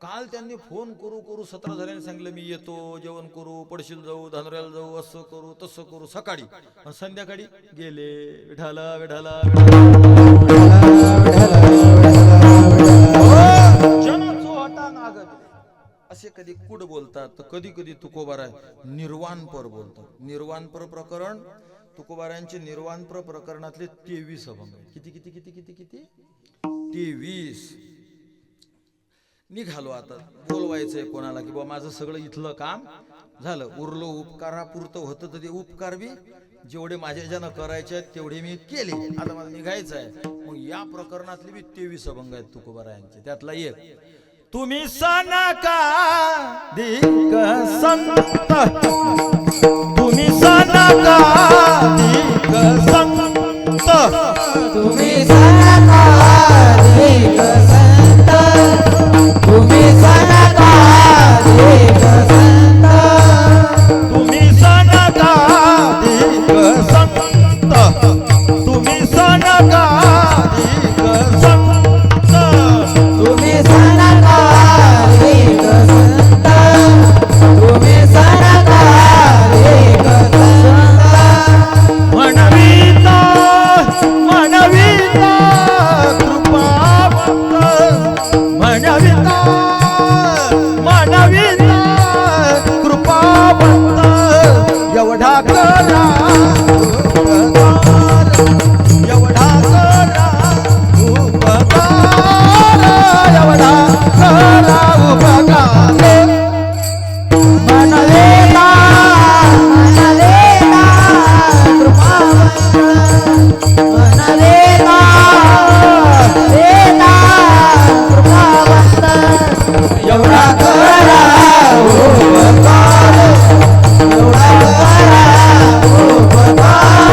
काल त्यांनी फोन करू करू 17 जणांनी सांगितलं मी येतो, जेवण करू, पडशील जाऊ, धानोऱ्याला जाऊ, असं करू तसं करू. सकाळी आणि संध्याकाळी गेले विठाला विठाला असे कधी कुड बोलतात, तर कधी कधी तुकोबाराय निर्वाणपर बोलतात. निर्वाणपर प्रकरण, तुकोबारायांचे निर्वाणपर प्रकरणातले 23 अभंग. किती किती किती किती किती 23. निघालो आता, बोलवायचंय कोणाला की बाबा माझं सगळं इथलं काम झालं, उरलो उपकारापुरतं होतं तर ते उपकार बी जेवढे माझ्याच्यानं करायचे आहेत तेवढे मी केले, आता मला निघायचं आहे. मग या प्रकरणातले बी 23 अभंग आहेत तुकोबारायांचे. त्यातला एक, तुम्ही सनका दिक संत, तुम्ही सनका दिक संत, तुम्ही सनकादिक संत, तुम्ही सनकादिक संत, तुम्ही सनकादिक संत, तुम्ही सनकादिक संत, तुम्ही सनकादिक संत, तुम्ही सनकादिक संत. म्हणविता म्हणविता कृपावंत, म्हणविता म्हणविता कृपावंत, एवढा करा उपकार, एवढा करा उपकार, एवढा करा उपकार. मनवेला मनवेला कृपावंत, मनवेला मनवेला कृपावंत, एवढा करा उपकार, एवढा करा उपकार,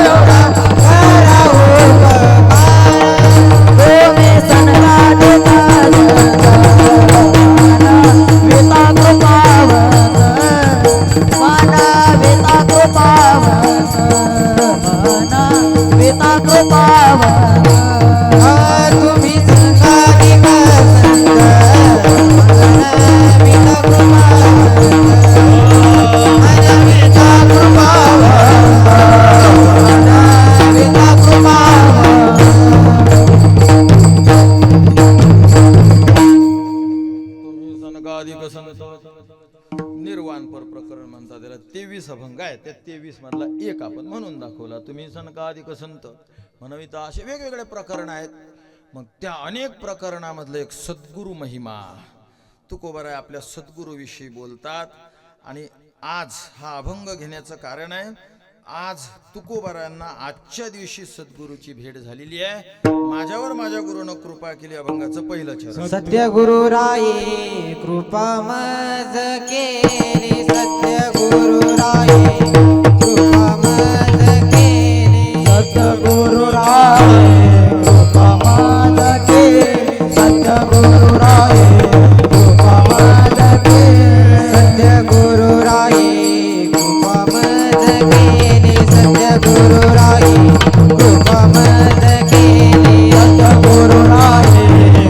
एवढा करा उपकार. तुम्ही सनकादिक संत, मनविता कृपावंत, मनविता कृपावंत, मनविता कृपावंत. तुम्ही सनकादिक संत, मनविता कृपावंत, मनविता कृपावंत, मनविता कृपावंत. तुम्ही सनकादिक संत, निर्वाणपर प्रकरण म्हणतात त्याला. 23 अभंग आहे, त्या 23 मधला एक आपण म्हणून दाखवला. तुम्ही सनकादिक संत म्हणविता, असे वेगवेगळे प्रकरण आहेत. मग त्या अनेक प्रकरणामधलं एक सद्गुरु महिमा. तुकोबाराय आपल्या सद्गुरु विषयी बोलतात. आणि आज हा अभंग घेण्याचं कारण आहे, आज तुकोबारायांना आजच्या दिवशी सद्गुरूची भेट झालेली आहे. माझ्यावर माझ्या गुरुनं कृपा केली. अभंगाचं पहिलं चरण. सत्य गुरु राये कृपा मज केली, सत्य गुरु राये कृपा मज केली, सत्य गुरु राये कृपा मज केली, सत्य गुरु राये कृपा मज केली, सत्य गुरु राये कृपा मज केली, सत्य गुरु राये कृपा मज केली, सत्य गुरु राये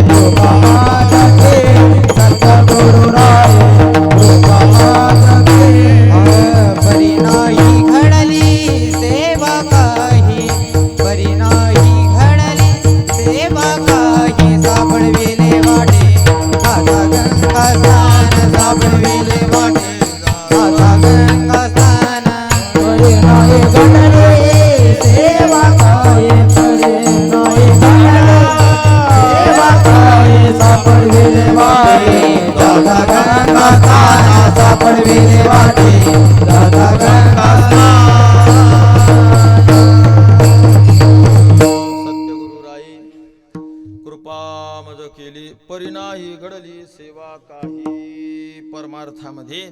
कृपा मज केली, सत्य गुरु राये कृपा मज केली. परी नाही घडली सेवा काही, परी नाही घडली सेवा काही, सापडविले वाटे आता गंगा स्नान, सापडविले वाटे आता गंगा स्नान. परी नाही घडली सेवा काही, परी नाही घडली सेवा काही, सापडविले वाटे आता गंगा स्नान, सापडविले वाटे आता गंगा स्नान. नाही घडली सेवा काही. परमार्थामध्ये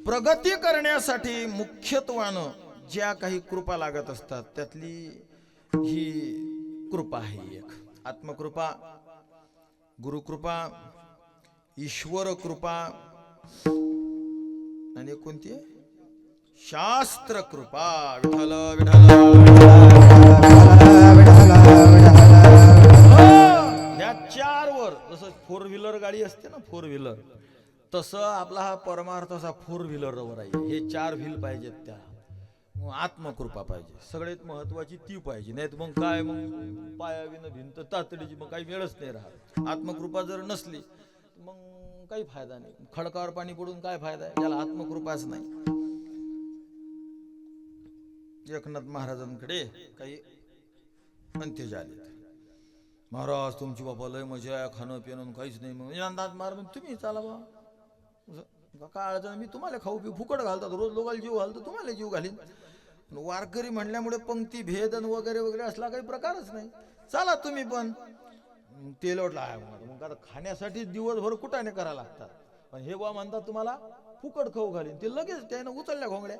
प्रगती करण्यासाठी मुख्यत्वानं ज्या काही कृपा लागत असतात त्यातली ही कृपा आहे एक. आत्मकृपा, गुरुकृपा, ईश्वर कृपा आणि कोणती आहे? शास्त्र कृपा. विठ्ठल ह्या चार वर जसं 4 व्हीलर गाडी असते ना, 4 व्हीलर, तसं आपला हा परमार्थ असा 4 व्हीलरवर आहे. हे 4 व्हील पाहिजेत. त्या आत्मकृपा पाहिजे, सगळ्यात महत्वाची ती पाहिजे. नाही तर मग काय, मग पायाविन भिंत तातडीची, मग काही वेळच नाही राहत. आत्मकृपा जर नसली मग काही फायदा नाही. खडकावर पाणी पडून काय फायदा आहे, ज्याला आत्मकृपाच नाही. एकनाथ महाराजांकडे काही अंत्यज आले. महाराज तुमची बाबा लय मजा आहे, खाणं पिणं काहीच नाही. मग एकनाथ महाराज तुम्ही चाला बा, काय अडचण, मी तुम्हाला खाऊ पिऊ फुकट घालतात, रोज लोकांना जीव घालतो, तुम्हाला जीव घालीन. वारकरी म्हणल्यामुळे पंक्ती भेद वगैरे वगैरे असला काही प्रकारच नाही. चला तुम्ही पण. तेल वाटलं आहे मग आता खाण्यासाठी दिवसभर कुटाने करायला लागतात, पण हे बा म्हणतात तुम्हाला फुकट खाऊ घालीन. ते लगेच त्यानं उचलल्या घोंगड्या.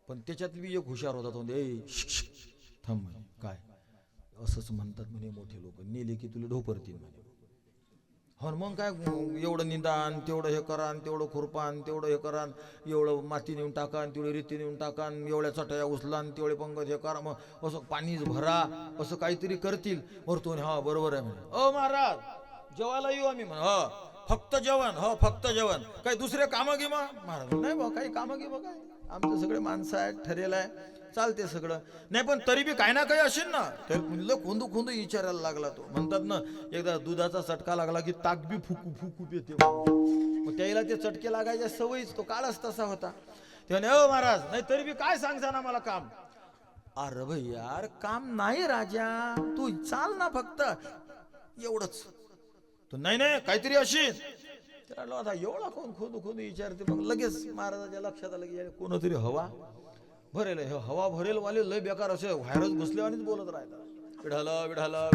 पण त्याच्यात बी एक हुशार होता तो, थांब म्हणे, काय असंच म्हणतात म्हणे मोठे लोक, नेले की तुला ढोपरतील म्हणे. हो मग काय, एवढं निदान, तेवढं हे करान, तेवढं खुरपान, तेवढं हे करान, एवढं माती नेऊन टाकान, तेवढी रेती नेऊन टाकान, एवढ्या चटया उचलान, तेवढे पंगत हे करा, मग असं पाणीच भरा, असं काहीतरी करतील. वरतो हा बरोबर आहे म्हणे. ओ महाराज जेवायला येऊ आम्ही म्हणे. हो फक्त जेवण, हो फक्त जेवण, काही दुसरे कामं घे मग. महाराज नाही बा काही कामं घे बघा, आमचं सगळे माणसं आहेत, ठरेल आहे, चालते सगळं. नाही पण तरी बी काय ना काही असेल ना. तर म्हणलं खोंदू खोंदू विचारायला लागला तो. म्हणतात ना एकदा दुधाचा चटका लागला की ताक बी फुकू फुकू येते. मग त्याला ते चटके लागायच्या सवयीच, तो काळच तसा होता. त्याने ओ महाराज नाही तरी बी काय सांगता ना मला काम. अरे भाई यार काम नाही राजा, तू चाल ना फक्त एवढंच. तो नाही नाही काहीतरी असेल. त्याला आता एवढा कोण खोदू खोदू विचारते. मग लगेच महाराजाच्या लक्षात आलं की कोणतरी हवा भरेल, हे हवा भरेल वाले लय बेकार असे व्हायरस घुसल्यावानीच बोलत राहतात. विढाला विढाला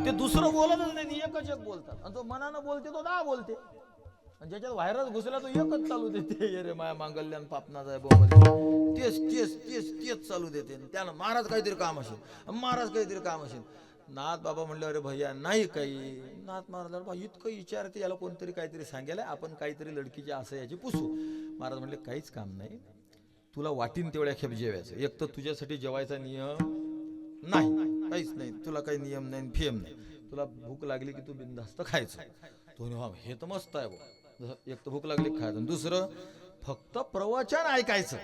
ते दुसरं बोलतच नाही, एकच एक बोलतात. आणि जो मनानं बोलते तो 10 बोलते. आणि ज्याच्यात व्हायरस घुसला तो एकच चालू देते, अरे माया मांगल्यान पापना जाय बोंबल, तेच तेच तेच तेच चालू देते. त्यानं महाराज काहीतरी काम असेल, महाराज काहीतरी काम असेल. नाथ बाबा म्हणले अरे भैया नाही काही. नाथ महाराज इतकं विचारते, याला कोणतरी काहीतरी सांगायला, आपण काहीतरी लडकीच्या असं याची पुसू. महाराज म्हणले काहीच काम नाही, तुला वाटीन तेवढ्या खेप जेवायचं. एक तर तुझ्यासाठी जेवायचा नियम नाही, काहीच नाही, तुला काही नियम नाही फेम नाही. तुला भूक लागली की तू बिनधास्त खायचं. तो हे तर मस्त आहे बा, एक तर भूक लागली खायचं, दुसरं फक्त प्रवचन ऐकायचं.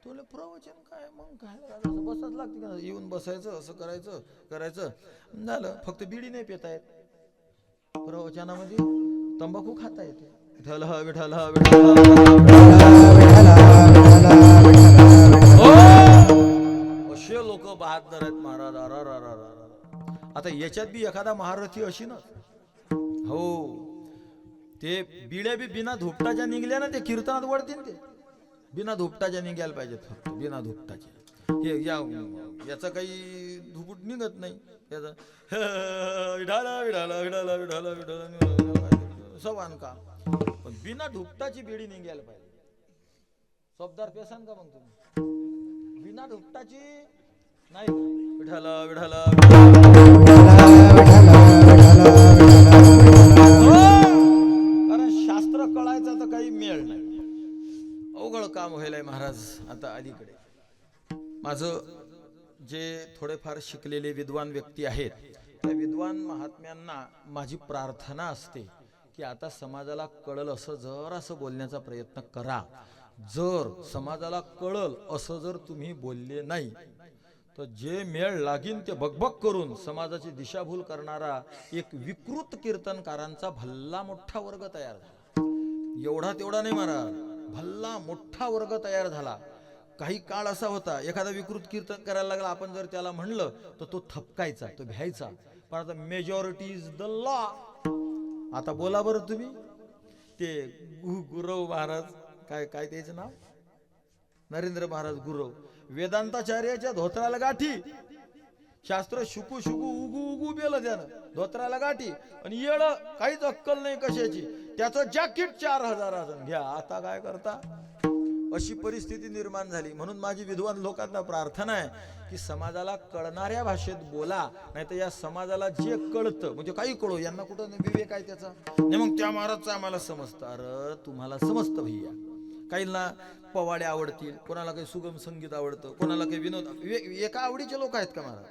तुला प्रवचन काय मग काय बसाच लागते का, येऊन बसायचं, असं करायचं करायचं झालं. फक्त बिडी नाही पिता येत, प्रवचनामध्ये तंबाखू खाता येते. विठ्ठल विठ्ठल असे लोक बहादर आहेत महाराज. आता याच्यात बी एखादा महारथी अशी ना, हो ते बिड्या बी बिना धुपटाच्या निघल्या ना, ते कीर्तनात वळतील. ते बिना धुपटाच्या निघायला पाहिजेत, फक्त बिना धुपटाच्या. हे याचा काही धुपट निघत नाही. याचा विढाला विढाला विढाला विढाला विढाला सवान का, पण बिना धुपटाची बिडी निघायला पाहिजे. शब्दार पेसान का मग तुम्ही बिना धुपटाची नाही. विढाला विढाला कारण शास्त्र कळायचा तर काही मेळ नाही, अवघड काम व्हायलाय महाराज. आता अलीकडे माझं जे थोडेफार शिकलेले विद्वान व्यक्ती आहेत, त्या विद्वान महात्म्यांना माझी प्रार्थना असते की आता समाजाला कळल असं जरासं बोलण्याचा प्रयत्न करा. जर समाजाला कळल असं जर तुम्ही बोलले नाही तर जे मेळ लागीन ते बकबक करून समाजाची दिशाभूल करणारा एक विकृत कीर्तनकारांचा भल्ला मोठा वर्ग तयार झाला. एवढा तेवढा नाही महाराज, भल्ला मोठा वर्ग तयार झाला. काही काळ असा होता, एखादा विकृत कीर्तन करायला लागला, आपण जर त्याला म्हणलं तर तो थपकायचा, तो भ्यायचा. पण आता मेजॉरिटी इज द लॉ. आता बोला बरं तुम्ही, ते गुरव महाराज, काय काय त्याचं नाव, नरेंद्र महाराज गुरव, वेदांताचार्याच्या धोत्राला गाठी. शास्त्र शुकू शुकू उगू उगू बेलं त्यानं धोत्राला गाठी आणि येड काहीच अक्कल नाही कशाची, त्याचं जॅकेट 4000 घ्या. आता काय करता, अशी परिस्थिती निर्माण झाली. म्हणून माझी विद्वान लोकांना प्रार्थना आहे की समाजाला कळणाऱ्या भाषेत बोला, नाही तर या समाजाला जे कळतं म्हणजे काही कळो, यांना कुठं विवेक आहे त्याचा, नाही मग त्या महाराजचं आम्हाला समजतं. अरे तुम्हाला समजतं भैया. काहींना पवाडे आवडतील, कोणाला काही सुगम संगीत आवडतं, कोणाला काही विनोद. एका आवडीचे लोक आहेत का महाराज?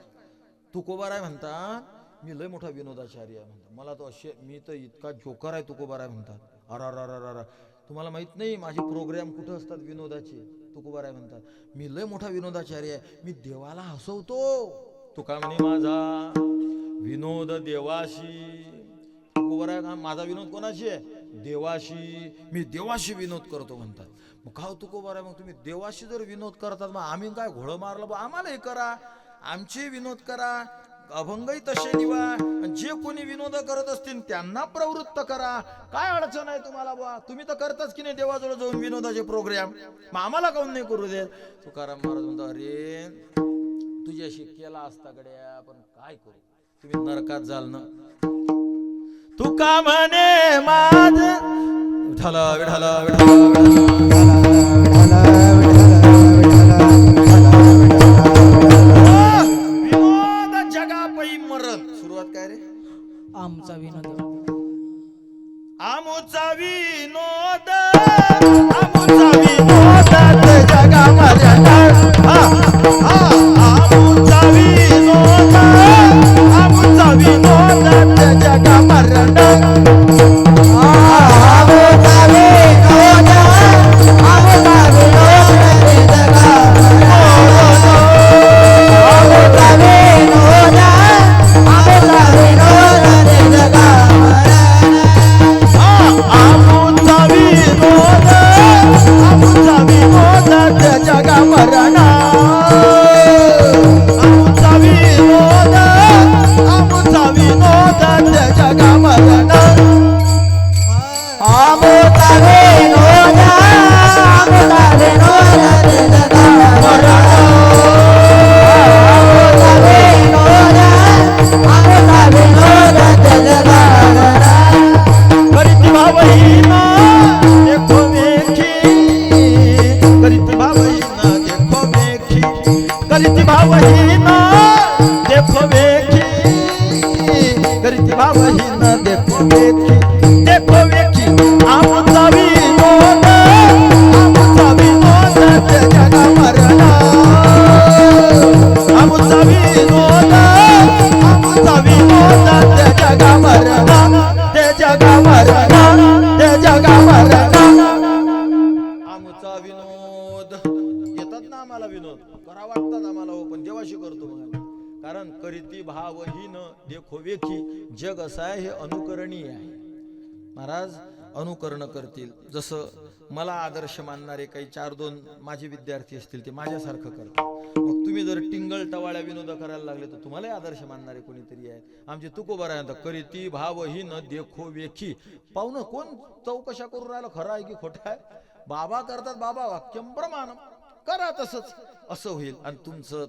तुकोबाराय म्हणतात मी लय मोठा विनोदाचार्य आहे म्हणतात. मला तो असे, मी तर इतका जोकर आहे तुकोबाराय म्हणतात. अरा तुम्हाला माहित नाही माझे प्रोग्राम कुठं असतात विनोदाचे. तुकोबाराय म्हणतात मी लय मोठा विनोदाचार्य आहे, मी देवाला हसवतो. तुका म्हणे माझा विनोद देवाशी. तुकोबाराय माझा विनोद कोणाशी आहे? देवाशी. मी देवाशी विनोद करतो म्हणतात. मग का तुकोबाराय, मग तुम्ही देवाशी जर विनोद करतात मग आम्ही काय घोडं मारलं बा? आम्हालाही करा, आमचे विनोद करा, अभंगही तसे निवा. जे कोणी विनोद करत असतील त्यांना प्रवृत्त करा. काय अडचण आहे तुम्हाला बा? तुम्ही तर करताच की नाही देवाजवळ जाऊन विनोदाचे प्रोग्राम, मग आम्हाला काऊन नाही करू देत? तुकाराम महाराज म्हणतो अरे तुझ्याशी केला असता गड्या, पण काय करू, तुम्ही नरकात जाल ना. तुका म्हणे माझ विठाला विठाला विनोद जगा पै मरण. सुरुवात काय रे? आमचा विनोद, आमचा विनोद, आमचा विनोद जगा मरण. आमचा विनोद, आमचा विनोद जगा मरण. कारण करीती भावहीन देखो वेखी. जग असं आहे, हे अनुकरणीय आहे. महाराज अनुकरण करतील. जसं मला आदर्श मानणारे काही 4-2 माझे विद्यार्थी असतील ते माझ्यासारखं करतात. मग तुम्ही जर टिंगल टवाळ्या विनोद करायला लागले तर तुम्हालाही आदर्श मानणारे कोणीतरी आहे. आमचे तुकोबाराय म्हणतात करीती भावहीन देखो वेखी. पाहुणं कोण चौकशा करून राहिलं, खरं आहे की खोटं आहे? बाबा करतात, बाबा वाक्यम प्रमाणम, करा तसंच. असं होईल आणि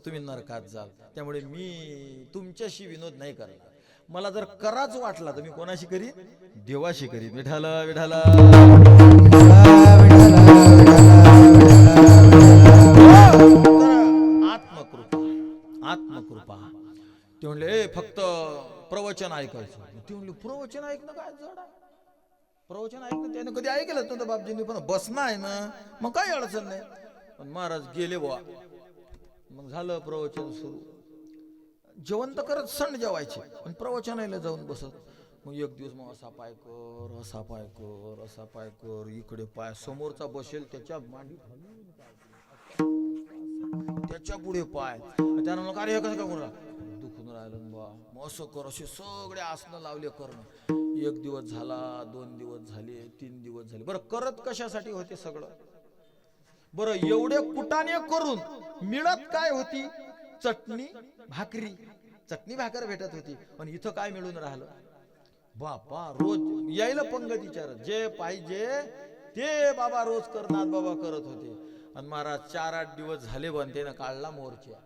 तुम्ही नरकात जाल. त्यामुळे मी तुमच्याशी विनोद नाही करणार. मला जर कराच वाटला तर मी कोणाशी करीन? देवाशी करीन. विठाला विठाला आत्मकृपा, आत्मकृपा. ते म्हणले फक्त प्रवचन ऐकायचं. ते म्हणले प्रवचन ऐकणं काय जड आहे? प्रवचन ऐकणं त्याने कधी ऐकलंच नव्हतं बापजींनी, पण बसणं आहे ना, मग काही अडचण नाही. पण महाराज गेले बुवा, मग झालं प्रवचन सुरू. जेवण तर करत सण जेवायचे पण प्रवचनाला जाऊन बसत. मग एक दिवस मग असा पाय कर, असा पाय कर, असा पाय कर, इकडे पाय, समोरचा बसेल त्याच्या मांडी त्याच्या पुढे पाय. त्यानं मग अरे कसं का दुखून राहिलं बा, मग असं कर, असे सगळे आसनं लावले करणं. 1 दिवस झाला, 2 दिवस झाले, 3 दिवस झाले. बरं करत कशासाठी होते सगळं? बरं एवढे कुटाने करून मिळत काय होती? चटणी भाकरी. चटणी भाकर भेटत होती. पण इथं काय मिळून राहिलं? बापा रोज यायला पंगत विचारत, जे पाहिजे ते बाबा रोज करणार बाबा करत होते. आणि महाराज 4-8 दिवस झाले पण त्यानं काढला मोर्चा.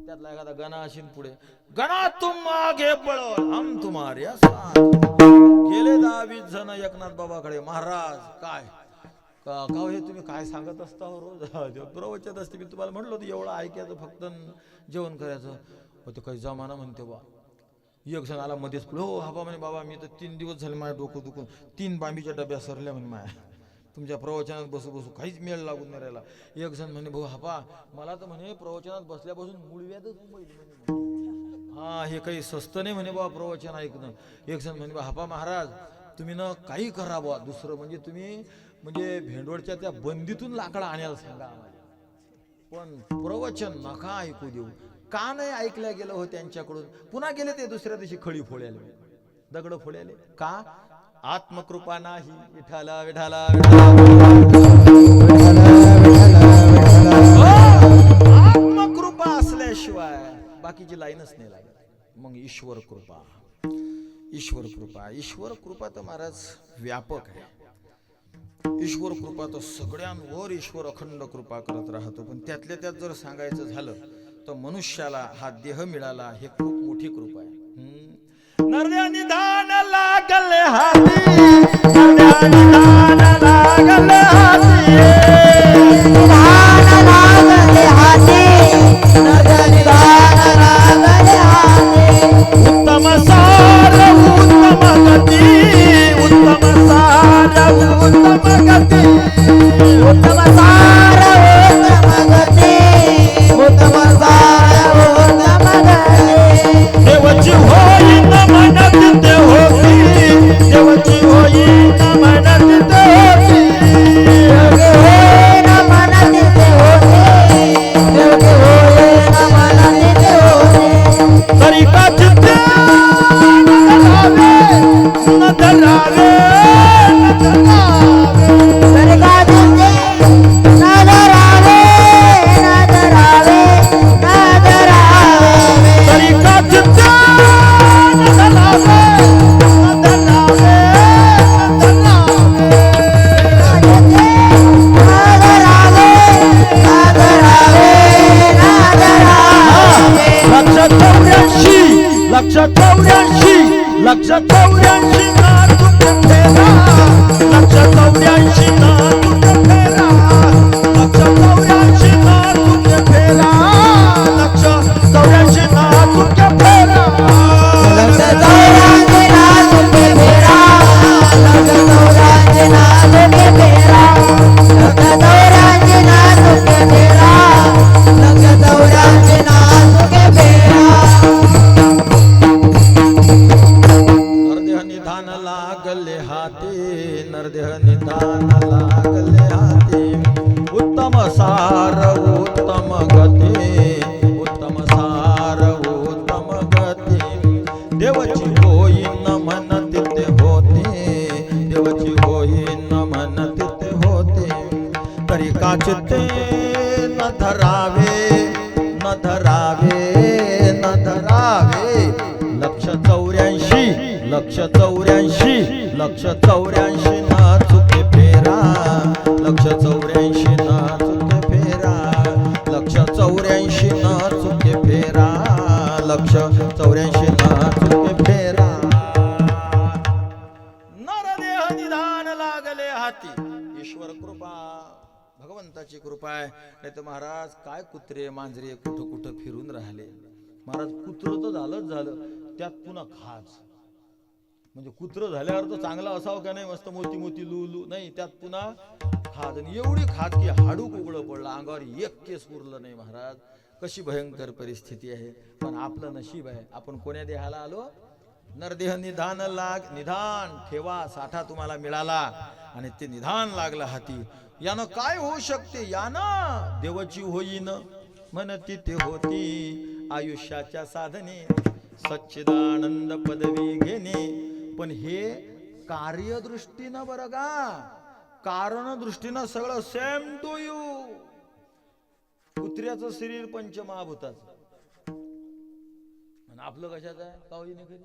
त्यातला एखादा गणा असेल पुढे, गणा तुम आगे बढ़ो हम तुम्हारे साथ. गेले 10-20 जण एकनाथ बाबाकडे, महाराज काय का हो हे तुम्ही काय सांगत असता हो रोज प्रवचन असते, मी तुम्हाला म्हणलो होतं एवढं ऐकायचं फक्त जेवण करायचं. होतं काही जमाना म्हणते बा. एक जण आला मध्येच, हो हा म्हणे बाबा मी तर 3 दिवस झाले माझ्या डोकं दुखून 3 बांबीच्या डब्या सरल्या म्हणे माया, तुमच्या प्रवचनात बसू बसू काहीच मेळ लागून नाही राहिला. एक जण म्हणे भाऊ हापा मला तर म्हणे प्रवचनात बसल्यापासून मुळव्यातच म्हणे, हा हे काही स्वस्त नाही म्हणे बाबा प्रवचन ऐकणं. एक जण म्हणे हापा महाराज तुम्ही ना काही करा बुवा दुसरं, म्हणजे तुम्ही म्हणजे भेंडवडच्या त्या बंदीतून लाकडा आणायला सांगा आम्हाला, पण प्रवचन नका ऐकू देऊ. का नाही ऐकलं गेलं हो त्यांच्याकडून. पुन्हा गेले ते दुसऱ्या दिवशी खळी फोड्याले, दगड फोड्याले. का? आत्मकृपा नाही. विठाला विठाला आत्मकृपा असल्याशिवाय बाकीची लाईनच नाही लागत. मग ईश्वर कृपा, ईश्वर कृपा, ईश्वर कृपा तर महाराज व्यापक आहे. ईश्वर कृपा तर सगळ्यांवर ईश्वर अखंड कृपा करत राहतो. पण त्यातल्या त्यात जर सांगायचं झालं तर मनुष्याला हा देह मिळाला हे खूप मोठी कृपा आहे. नरद्या निधान लागले हाती, नरद्या निधान लागले हाती, निधान लागले हाती, नरद्या निधान लागले हाती. उत्तम सार उत्तम गती, उत्तम सार उत्तम गती, उत्तम सार उत्तम गती, उत्तम सार उत्तम गती. देवाची होई न म्हणत ते होती, देवाची होई न म्हणत ते होती, योगी होय न म्हणत ते होते, योगी होय न म्हणत ते होते. तरी का चित्ते न धरावे, न धरावे, न धरावे. तरी का चित्ते न धरावे, न धरावे, न धरावे. तरी का चित्ते न धरावे, न धरावे, न धरावे. लक्ष 84, लक्ष 84, लक्ष 84 ना तुझे फेरा, लक्ष 84 ना तुझे फेरा, लक्ष 84 ना तुझे फेरा, लक्ष 84 ना तुझे फेरा. लक्ष 84 ना तुझे फेरा, लक्ष 84 ना तुझे फेरा, लक्ष 84 ना तुझे फेरा, लक्ष 84 ना तुझे फेरा. नरदेह निधान लागले हाती, नरदेह निधान लागले हाती, उत्तम सार उत्तम गती, उत्तम सार उत्तम गती. देवाची होई न म्हणत ते होते, देवाची होई न म्हणत ते होते. तरी काच ते न धरावे, न धरावे, न धरावे. लक्ष 84, लक्ष 84, लक्ष 84 ना चुके फेरा, लक्ष 84 ना चुके फेरा, लक्ष 84 ना चुके फेरा, लक्ष 84 ना चुके फेरा. नरदेह निधान लागले हाती. ईश्वर कृपा, भगवंताची कृपा आहे. नाही तर महाराज काय कुत्रे मांजरे कुठं कुठं फिरून राहिले. महाराज कुत्र तर झालंच झालं, त्यात पुन्हा खाज. म्हणजे कुत्र झाल्यावर तर चांगला असावं का नाही, मस्त मोती मोती लू लू, नाही त्यात पुन्हा खाज. आणि एवढी खाज की हाडूक उघडं पडलं, अंगावर एक केस उरलं नाही. महाराज कशी भयंकर परिस्थिती आहे. पण आपलं नशीब आहे, आपण कोण्या देहाला आलो. नरदेह निधान लाग, निधान ठेवा, साठा तुम्हाला मिळाला आणि ते निधान लागलं हाती. यानं काय होऊ शकते, यानं देवाची होईन म्हणती ते होती. आयुष्याच्या साधने सच्चिदानंद पदवी घेणे. पण हे कार्यदृष्टीनं बरं का, कारण दृष्टीनं सगळं सेम टू यू. कुत्र्याचं शरीर पंचमहाभूताचं आणि आपलं कशाचं आहे कावळीने कधी.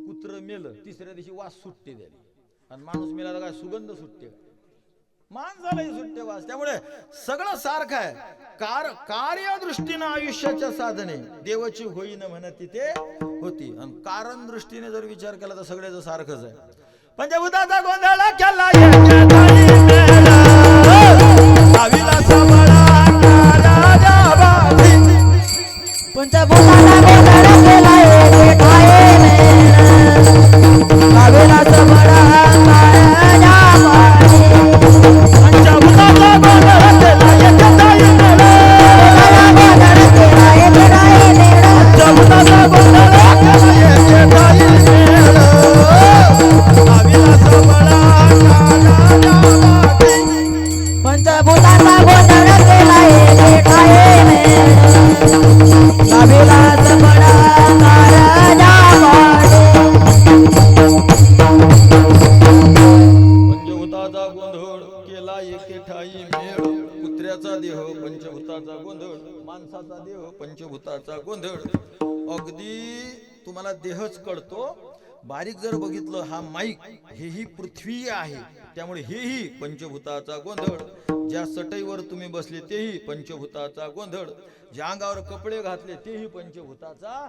कुत्र मेलं तिसऱ्या दिवशी वास सुटते त्याला, आणि माणूस मेला तर काय सुगंध सुटते. माणसालाही सुट्टे वास. त्यामुळे सगळं सारखं आहे. कार्यदृष्टीनं आयुष्याच्या साधने देवाची होईन म्हणत तिथे होती. आणि कारण दृष्टीने जर विचार केला तर सगळ्याच सारखंच आहे. पंचभूताचा गोंधळ केला याच्या दारी मेला, आविला सांभाळा राजाबाई. पंचभूताचा गोंधळ केला येथे ठाये कावेला सबळा राजा बाई. पंचभूताचा गोंधळ केला याच्या दारी मेला, केला येथे ठाये मेला. पंचभूताचा गोंधळ केला याच्या दारी मेला, आविला सांभाळा राजाबाई. पंचभूताचा गोंधळ केला येथे ठाये कावेला सबळा राजा बाई. पंचभूताचा गोंधळ केला एके ठाई मेळ, कुत्र्याचा देह पंचभूताचा गोंधळ, माणसाचा देह पंचभूताचा गोंधळ. अगदी तुम्हाला देहच कळतो. बारीक जर बघितलं हा माईक हेही पृथ्वी आहे, त्यामुळे हेही पंचभूताचा गोंधळ. ज्या सटईवर तुम्ही बसले तेही पंचभूताचा गोंधळ, ज्या अंगावर कपडे घातले तेही पंचभूताचा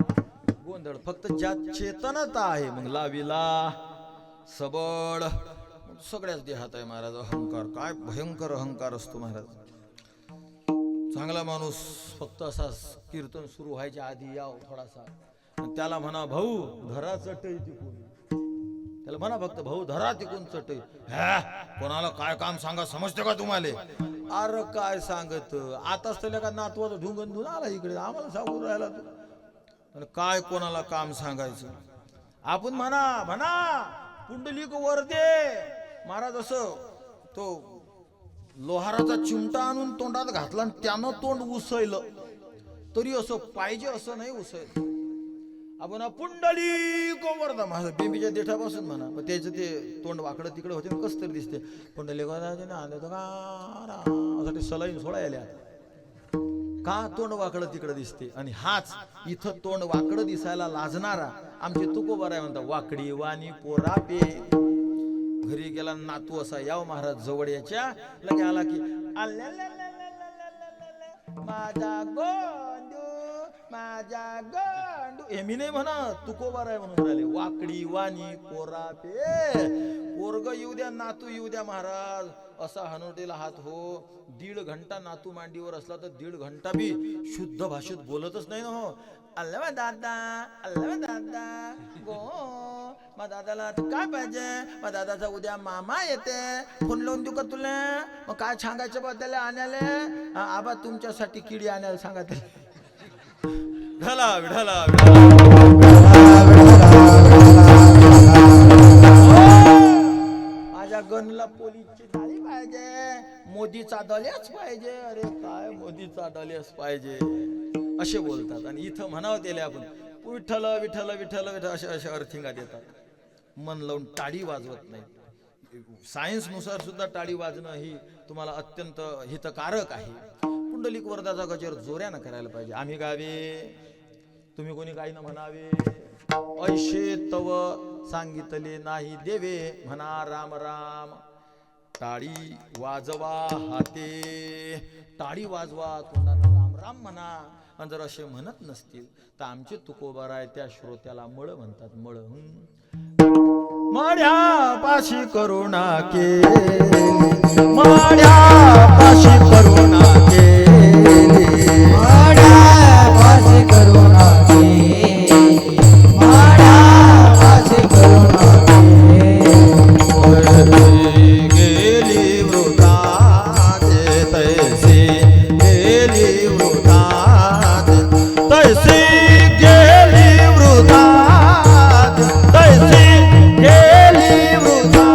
गोंधळ. फक्त ज्या चेतनता आहे मग लाविला सबळ सगळ्याच देहात आहे महाराज. अहंकार काय भयंकर अहंकार असतो महाराज. चांगला माणूस फक्त असा कीर्तन सुरू व्हायच्या आधी याव थोडासा, आणि त्याला म्हणा भाऊ धरा चटई तिकून, त्याला म्हणा फक्त भाऊ धरा तिकून चटई. कोणाला काय काम सांगा समजते का तुम्हाला? अरे काय सांगत, आताच त्याला का नातवाचं ढुंगण धुन आला इकडे, आम्हाला सांगून राहिला तू. आणि काय कोणाला काम सांगायचं? आपण म्हणा पुंडलिक वरदे महाराज. असं तो लोहाराचा चिमटा आणून तोंडात घातला आणि त्यानं तोंड उसळलं तरी असं पाहिजे असं नाही उसळलं. आपण पुंडलिक वरदा माझं बेबीच्या देठापासून म्हणा, पण त्याचं ते तोंड वाकडं तिकडे होते कस तरी दिसते. पुंडलिक वरदा सलाईन सोडायला का तोंड वाकडं तिकडं दिसते. आणि हाच इथं तोंड वाकडं दिसायला लाजणारा आमचे तुकोबार आहे म्हणतात, वाकडी वाणी पोरा पे. घरी गेला नातू असा याव महाराज जवळ याच्या लगे आला की माझा गोंडू माझा गोंडू. हे मी नाही म्हणा तुकोबार आहे म्हणून राहिले. वाकडी वाणी पोरा पे. पोरग येऊ द्या नातू येऊ द्या महाराज असा हनुटीला हात हो. 1.5 घंटा नातू मांडीवर असला तर 1.5 घंटा बी शुद्ध भाषेत बोलतच नाही ना हो. अल्ला दादा गो मग दादाला काय पाहिजे, मग दादाचा उद्या मामा येते फोन लावून देऊ का तुला, मग काय सांगायचं बा त्याला आणायला. आबा तुमच्यासाठी किडी आणायला सांगा त्याला. ढला ढला माझ्या गनला पोलीसची झाली पाहिजे, मोदीचा दल्याच पाहिजे. अरे काय मोदीचा दल्याच पाहिजे असे बोलतात. आणि इथं म्हणावं त्याला आपण विठ्ठल विठ्ठल विठ्ठल विठ्ठल अशा अर्थिंगा देतात. मन लावून टाळी वाजवत नाही. सायन्सनुसार सुद्धा टाळी वाजणं ही तुम्हाला अत्यंत हितकारक आहे. पुंडलिक वरदाचा गजर जोऱ्यानं करायला पाहिजे. आम्ही गावे तुम्ही कोणी काही न म्हणावे, ऐशे तव सांगितले नाही देवे, म्हणा राम राम. टाळी वाजवा हाते, टाळी वाजवा तोंडानं राम राम म्हणा. आणि जर असे म्हणत नसतील तर आमचे तुकोबार आहे त्या श्रोत्याला मळ म्हणतात. मळ मळ्या पाशी करुणा केली, मळ्या पाशी करुणा केली, मळ्या पाशी करुणा केली, मळ्या पाशी करुणा केली. गेली वृथा तैसी गेली वृथा तैसी गेली वृथा तैसी गेली वृथा.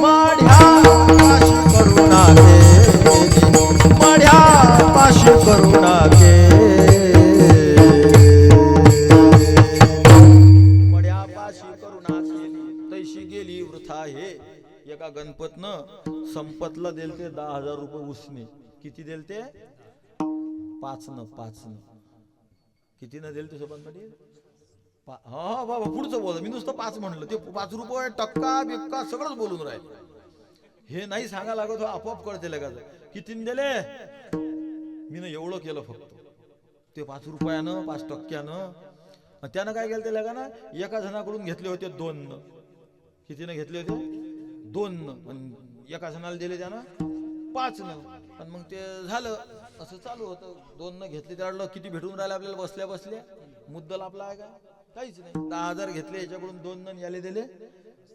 मढ्या पाशी करुणा केली, मढ्या पाशी करुणा केली, मढ्या पाशी करुणा केली तैशी गेली वृथा. हे एका गणपतनं संपतला दिलते 10,000 रुपये उसने. किती दिलते? 5 किती न दिलते सोबत पाटील? हा बाबा पुढचं बोला, मी नुसतं 5 म्हणलं. ते 5 रुपये टक्का बिक्का सगळंच बोलून राहिले. हे नाही सांगा लागत हो, आपोआप कळते लगाच. कितीन दिले मी एवढं केलं फक्त ते 5 रुपयानं 5%. त्यानं काय केलं ते लगा ना, एका जणाकडून घेतले होते 2. कितीनं घेतले होते? 2. एका जणाला दिले त्यानं 5. आणि मग ते झालं असं चालू होतं. 2 घेतले त्याला किती भेटून राहिले आपल्याला बसल्या बसल्या. मुद्दल आपला आहे का? काहीच नाही. 10,000 घेतले याच्याकडून 2 याले दिले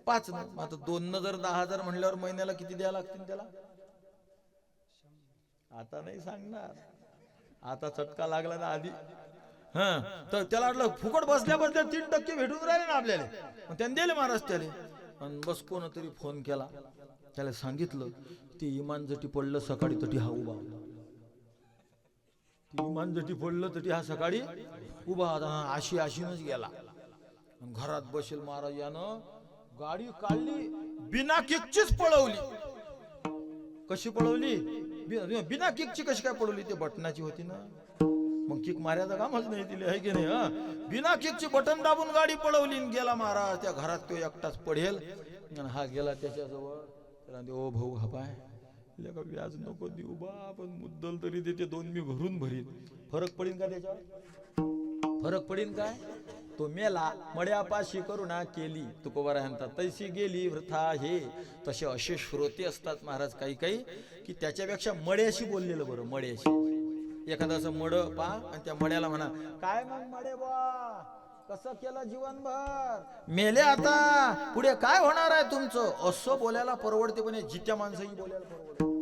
5. आता 2 जर 10,000 म्हणल्यावर महिन्याला किती द्यायला लागतील त्याला? आता नाही सांगणार, आता चटका लागला ना आधी. तर त्याला वाटलं फुकट बसल्या बसल्या 3% भेटून राहिले ना आपल्याला. मग त्याने दिले महाराज त्याला. आणि बस कोणतरी फोन केला, त्याला सांगितलं ते इमान जटी पडलं सकाळी तटी हा उभा होता. इमान जटी पडलं तटी हा सकाळी उभा होता. आशीनच गेला. घरात बसेल महाराज यानं गाडी काढली, बिना किकचीच पळवली. कशी पळवली? बिना किकची कशी काय पळवली? ते बटनाची होती ना, मग किक मारायचं कामच नाही तिला, आहे की नाही? बिना किकची बटन दाबून गाडी पळवली आणि गेला महाराज. त्या घरात तो एकटाच पडेल आणि हा गेला त्याच्याजवळ. त्याला ओ भाऊ हा पाय का व्याज नको देऊ बा, पण मुद्दल तरी देते 2 मी भरून भरीन. फरक पडीन का त्याच्यावर? फरक पडीन काय? तो मेला मड्यापाशी करुणा केली तुकोबारा म्हणतात, तैसी गेली वृथा हे. तसे असे श्रोते असतात महाराज काही काही, की त्याच्यापेक्षा मड्याशी बोललेलं बरं. मड्याशी एखादा असं मड पा आणि त्या मड्याला म्हणा, काय मग मडे बा कसं केलं जीवनभर, मेले आता पुढे काय होणार आहे तुमचं, असं बोलायला परवडते. पण जित्या माणसंही बोलायला परवडते.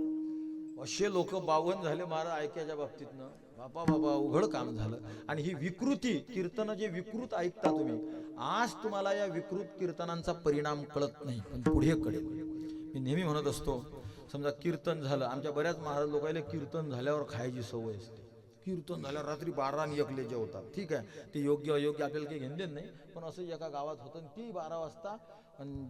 असे लोक 52 झाले महाराज ऐकायच्या बाबतीतनं. बाबा बाबा उघड काम झालं. आणि ही विकृती कीर्तन जे विकृत ऐकता तुम्ही, आज तुम्हाला या विकृत कीर्तनांचा परिणाम कळत नाही, पण पुढे कळेल. मी नेहमी म्हणत असतो, समजा कीर्तन झालं, आमच्या बऱ्याच महाराज लोकांना कीर्तन झाल्यावर खायची सवय असते. कीर्तन झाल्यावर रात्री 12 आणि 1 जेवतात. ठीक आहे, ते योग्य अयोग्य आपल्याला काही घेणं देणं नाही. पण असं एका गावात होतं की 12 वाजता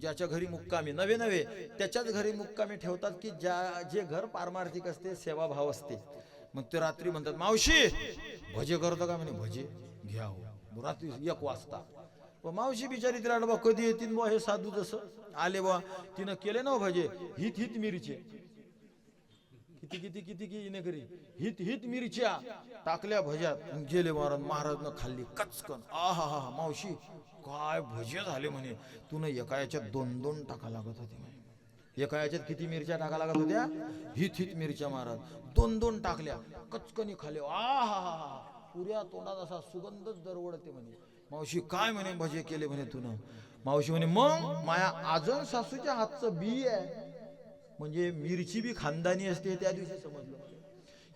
ज्याच्या घरी मुक्कामी नवे त्याच्याच घरी मुक्कामी ठेवतात की जे घर पारमार्थिक असते, सेवाभाव असते. मग ते रात्री म्हणतात, मावशी भजे करतो का? म्हणे भजे घ्या हो. रात्री 1 वाजता. मावशी बिचारी तिला बा कधी येतील बा हे साधू, जसं आले बा तिनं केले ना भजे, हित मिरची किती किती किती की इने करी हित मिरच्या टाकल्या भज्यात, गेले महाराजनं खाल्ली कचकन. आहा मावशी काय भजे झाले म्हणे. तुन एका याच्यात 2 टाका लागत होते म्हणे. एका याच्यात किती मिरच्या टाका लागत होत्या? हित मिरच्या महाराज 2 टाकल्या, कचकनी खाले. आहा पुऱ्या तोंडात असा सुगंधच दरवडते म्हणे. मावशी काय म्हणे भजे केले म्हणे तुन? मावशी म्हणे मग माया आजन सासूच्या हातचं बी आहे. म्हणजे मिरची बी खानदानी असते. त्या दिवशी समजलं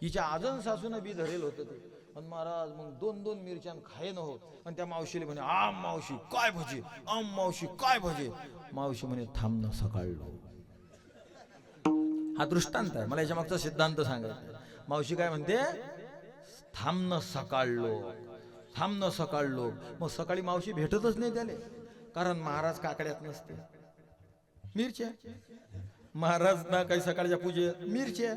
हिच्या आजन सासून बी धरेल होतं ते. आणि महाराज मग 2 मिरच्या खाय न होत. आणि त्या मावशीला म्हणे, आम मावशी काय भजे, आम मावशी काय भजे. मावशी म्हणे थांब न सकाळलो. हा दृष्टांत आहे, मला याच्या मागचा सिद्धांत सांगायचा. मावशी काय म्हणते, थांब न सकाळलो, थांब न सकाळलो. मग सकाळी मावशी भेटतच नाही त्याले, कारण महाराज काकड्यात नसते. मिरच्या महाराज ना काही सकाळच्या पूजेत मिरच्या,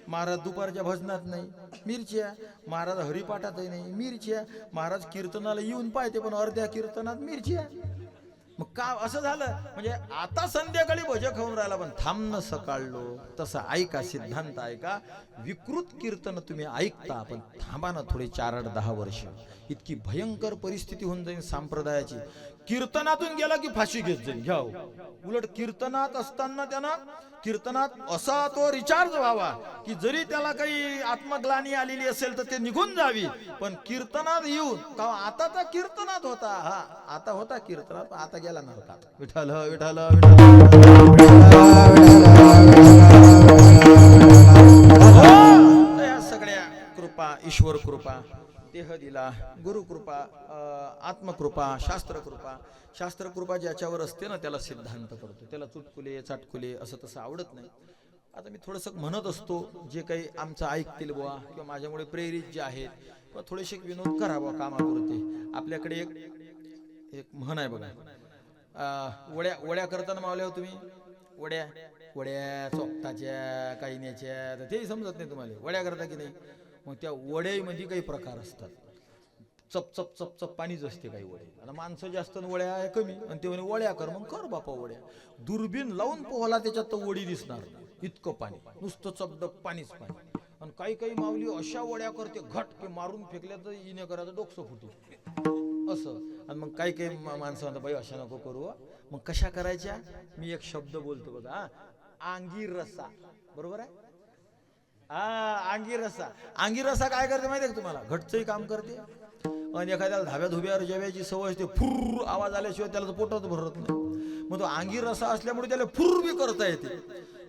महाराज दुपारच्या भजनात नाही मिरच्या, महाराज हरिपाठातही नाही मिरच्या, महाराज कीर्तनाला येऊन पाहते पण अर्ध्या कीर्तनात मिरच्या. मग का असं झालं? म्हणजे आता संध्याकाळी भजे खाऊन राहिला पण थांब न सकाळलो. तसं ऐका, सिद्धांत ऐका. विकृत कीर्तन तुम्ही ऐकता पण थांबा ना थोडे 4-10 वर्ष. इतकी भयंकर परिस्थिती होऊन जाईल संप्रदायाची. कीर्तनातून गेला की फाशी घेत जाईल. घ्या उलट कीर्तनात असताना त्यानं कीर्तनात असा तो रिचार्ज व्हावा की जरी त्याला काही आत्मग्लानी आलेली असेल तर ते निघून जावी. पण कीर्तनात येऊन का आता तर कीर्तनात होता, हा आता होता कीर्तनात, आता गेला नरकात. विठ्ठल विठ्ठल या सगळ्या कृपा, ईश्वर कृपा, देह दिला, गुरुकृपा, आत्मकृपा, शास्त्रकृपा. शास्त्रकृपा ज्याच्यावर असते ना त्याला सिद्धांत करतो, त्याला चुटकुले चाटकुले असं तसं आवडत नाही. आता मी थोडंसं म्हणत असतो, जे काही आमचं ऐकतील बुवा किंवा माझ्यामुळे प्रेरित जे आहेत किंवा थोडेसे विनोद करावा कामापुरते. आपल्याकडे एक म्हण आहे बघा, वड्या करताना मावल्या हो तुम्ही, वड्या चोपताच्या काही न्याच्या, तेही समजत नाही तुम्हाला वड्या करता की नाही. मग त्या वड्यामध्ये काही प्रकार असतात. चप चप चप चप पाणीच असते काही वळे. आणि माणसं जास्त आणि वळ्या आहे कमी, आणि ते म्हणे वळ्या कर, मग कर बापा वळ्या. दुर्बीन लावून पोहला त्याच्यात तर वडी दिसणार इतकं पाणी, नुसतं चपडप पाणीच पाणी. आणि काही काही माऊली अशा वड्या करते घट की मारून फेकल्या तर इने करायचं डोकसं फुटू असं. आणि मग काही काही माणसं म्हणतात बाई अशा नको करू. मग कशा करायच्या? मी एक शब्द बोलतो बघा, आंगी रसा. बरोबर आहे? आंगी रसा. आंगी रसा काय करते माहिती आहे का तुम्हाला? घटचंही काम करते. आणि एखाद्याला धाब्या धुब्यावर जेवायची सवय असते, फुर आवाज आल्याशिवाय त्याला तर पोटात भरत नाही. मग तो आंगी रसा असल्यामुळे त्याला फुर बी करता येते.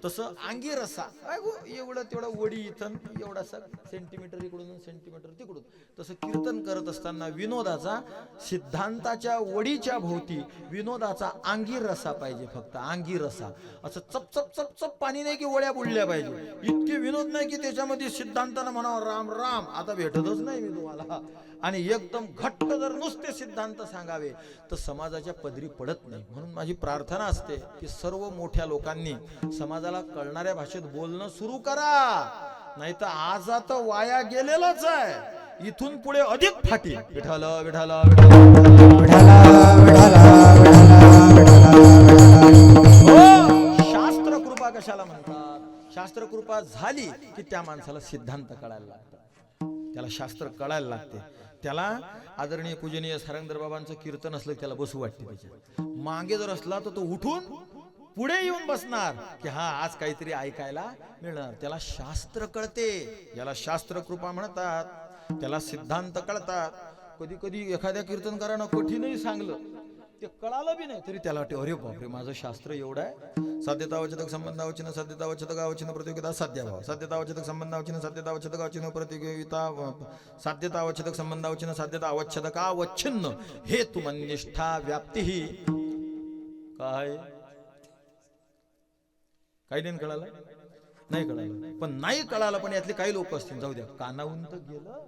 तसं आंगी रसा एवढं तेवढं वडी इथं एवढासा सेंटीमीटर इकडून सेंटीमीटर तिकडून. तसं कीर्तन करत असताना विनोदाचा, सिद्धांताच्या वडीच्या भोवती विनोदाचा आंगी रसा पाहिजे. फक्त आंगी रसा. असं चप चप चप चप पाणी नाही की वड्या बुडल्या पाहिजे. इतके विनोद नाही की त्याच्यामध्ये सिद्धांतानं म्हणावं राम राम आता भेटतच नाही मी तुम्हाला. आणि एकदम घट्ट जर नुसते सिद्धांत सांगावे तर समाजाच्या पदरी पडत नाही. म्हणून माझी प्रार्थना असते की सर्व मोठ्या लोकांनी समाजाला कळणाऱ्या भाषेत बोलणं सुरू करा, नाही तर आज आता वाया गेलेलाच आहे. इथून पुढे अधिक फाटी. विठाल विठाल शास्त्र कृपा कशाला म्हणतात? शास्त्र कृपा झाली की त्या माणसाला सिद्धांत कळायला लागतात, त्याला शास्त्र कळायला लागते. त्याला आदरणीय पूजनीय सारंगधर बाबांचं कीर्तन असलं त्याला बसू वाटते. त्याच्या मागे जर असला तर तो उठून पुढे येऊन बसणार की हा आज काहीतरी ऐकायला मिळणार. त्याला शास्त्र कळते, याला शास्त्र कृपा म्हणतात. त्याला सिद्धांत कळतात. कधी कधी एखाद्या कीर्तनकारानं कठीणही सांगलं, ते कळालं बी नाही तरी त्याला वाटते अरे बापरे माझं शास्त्र एवढं आहे. साध्यतावचतक संबंधावचिन साध्यतावचतकावचिन प्रतियोगिता साध्यभाव. साध्यतावचतक संबंधावचिन साध्यतावचतकावचिन प्रतियोगिता साध्यतावचतक संबंधावचिन साध्यतावच्छदकावच्छिन्न हेतुमनिष्ठा व्याप्ती. काय काही नाही कळालं? नाही कळालं. पण नाही कळालं पण यातले काही लोक असतील, जाऊ द्या, कानावून तर गेलं.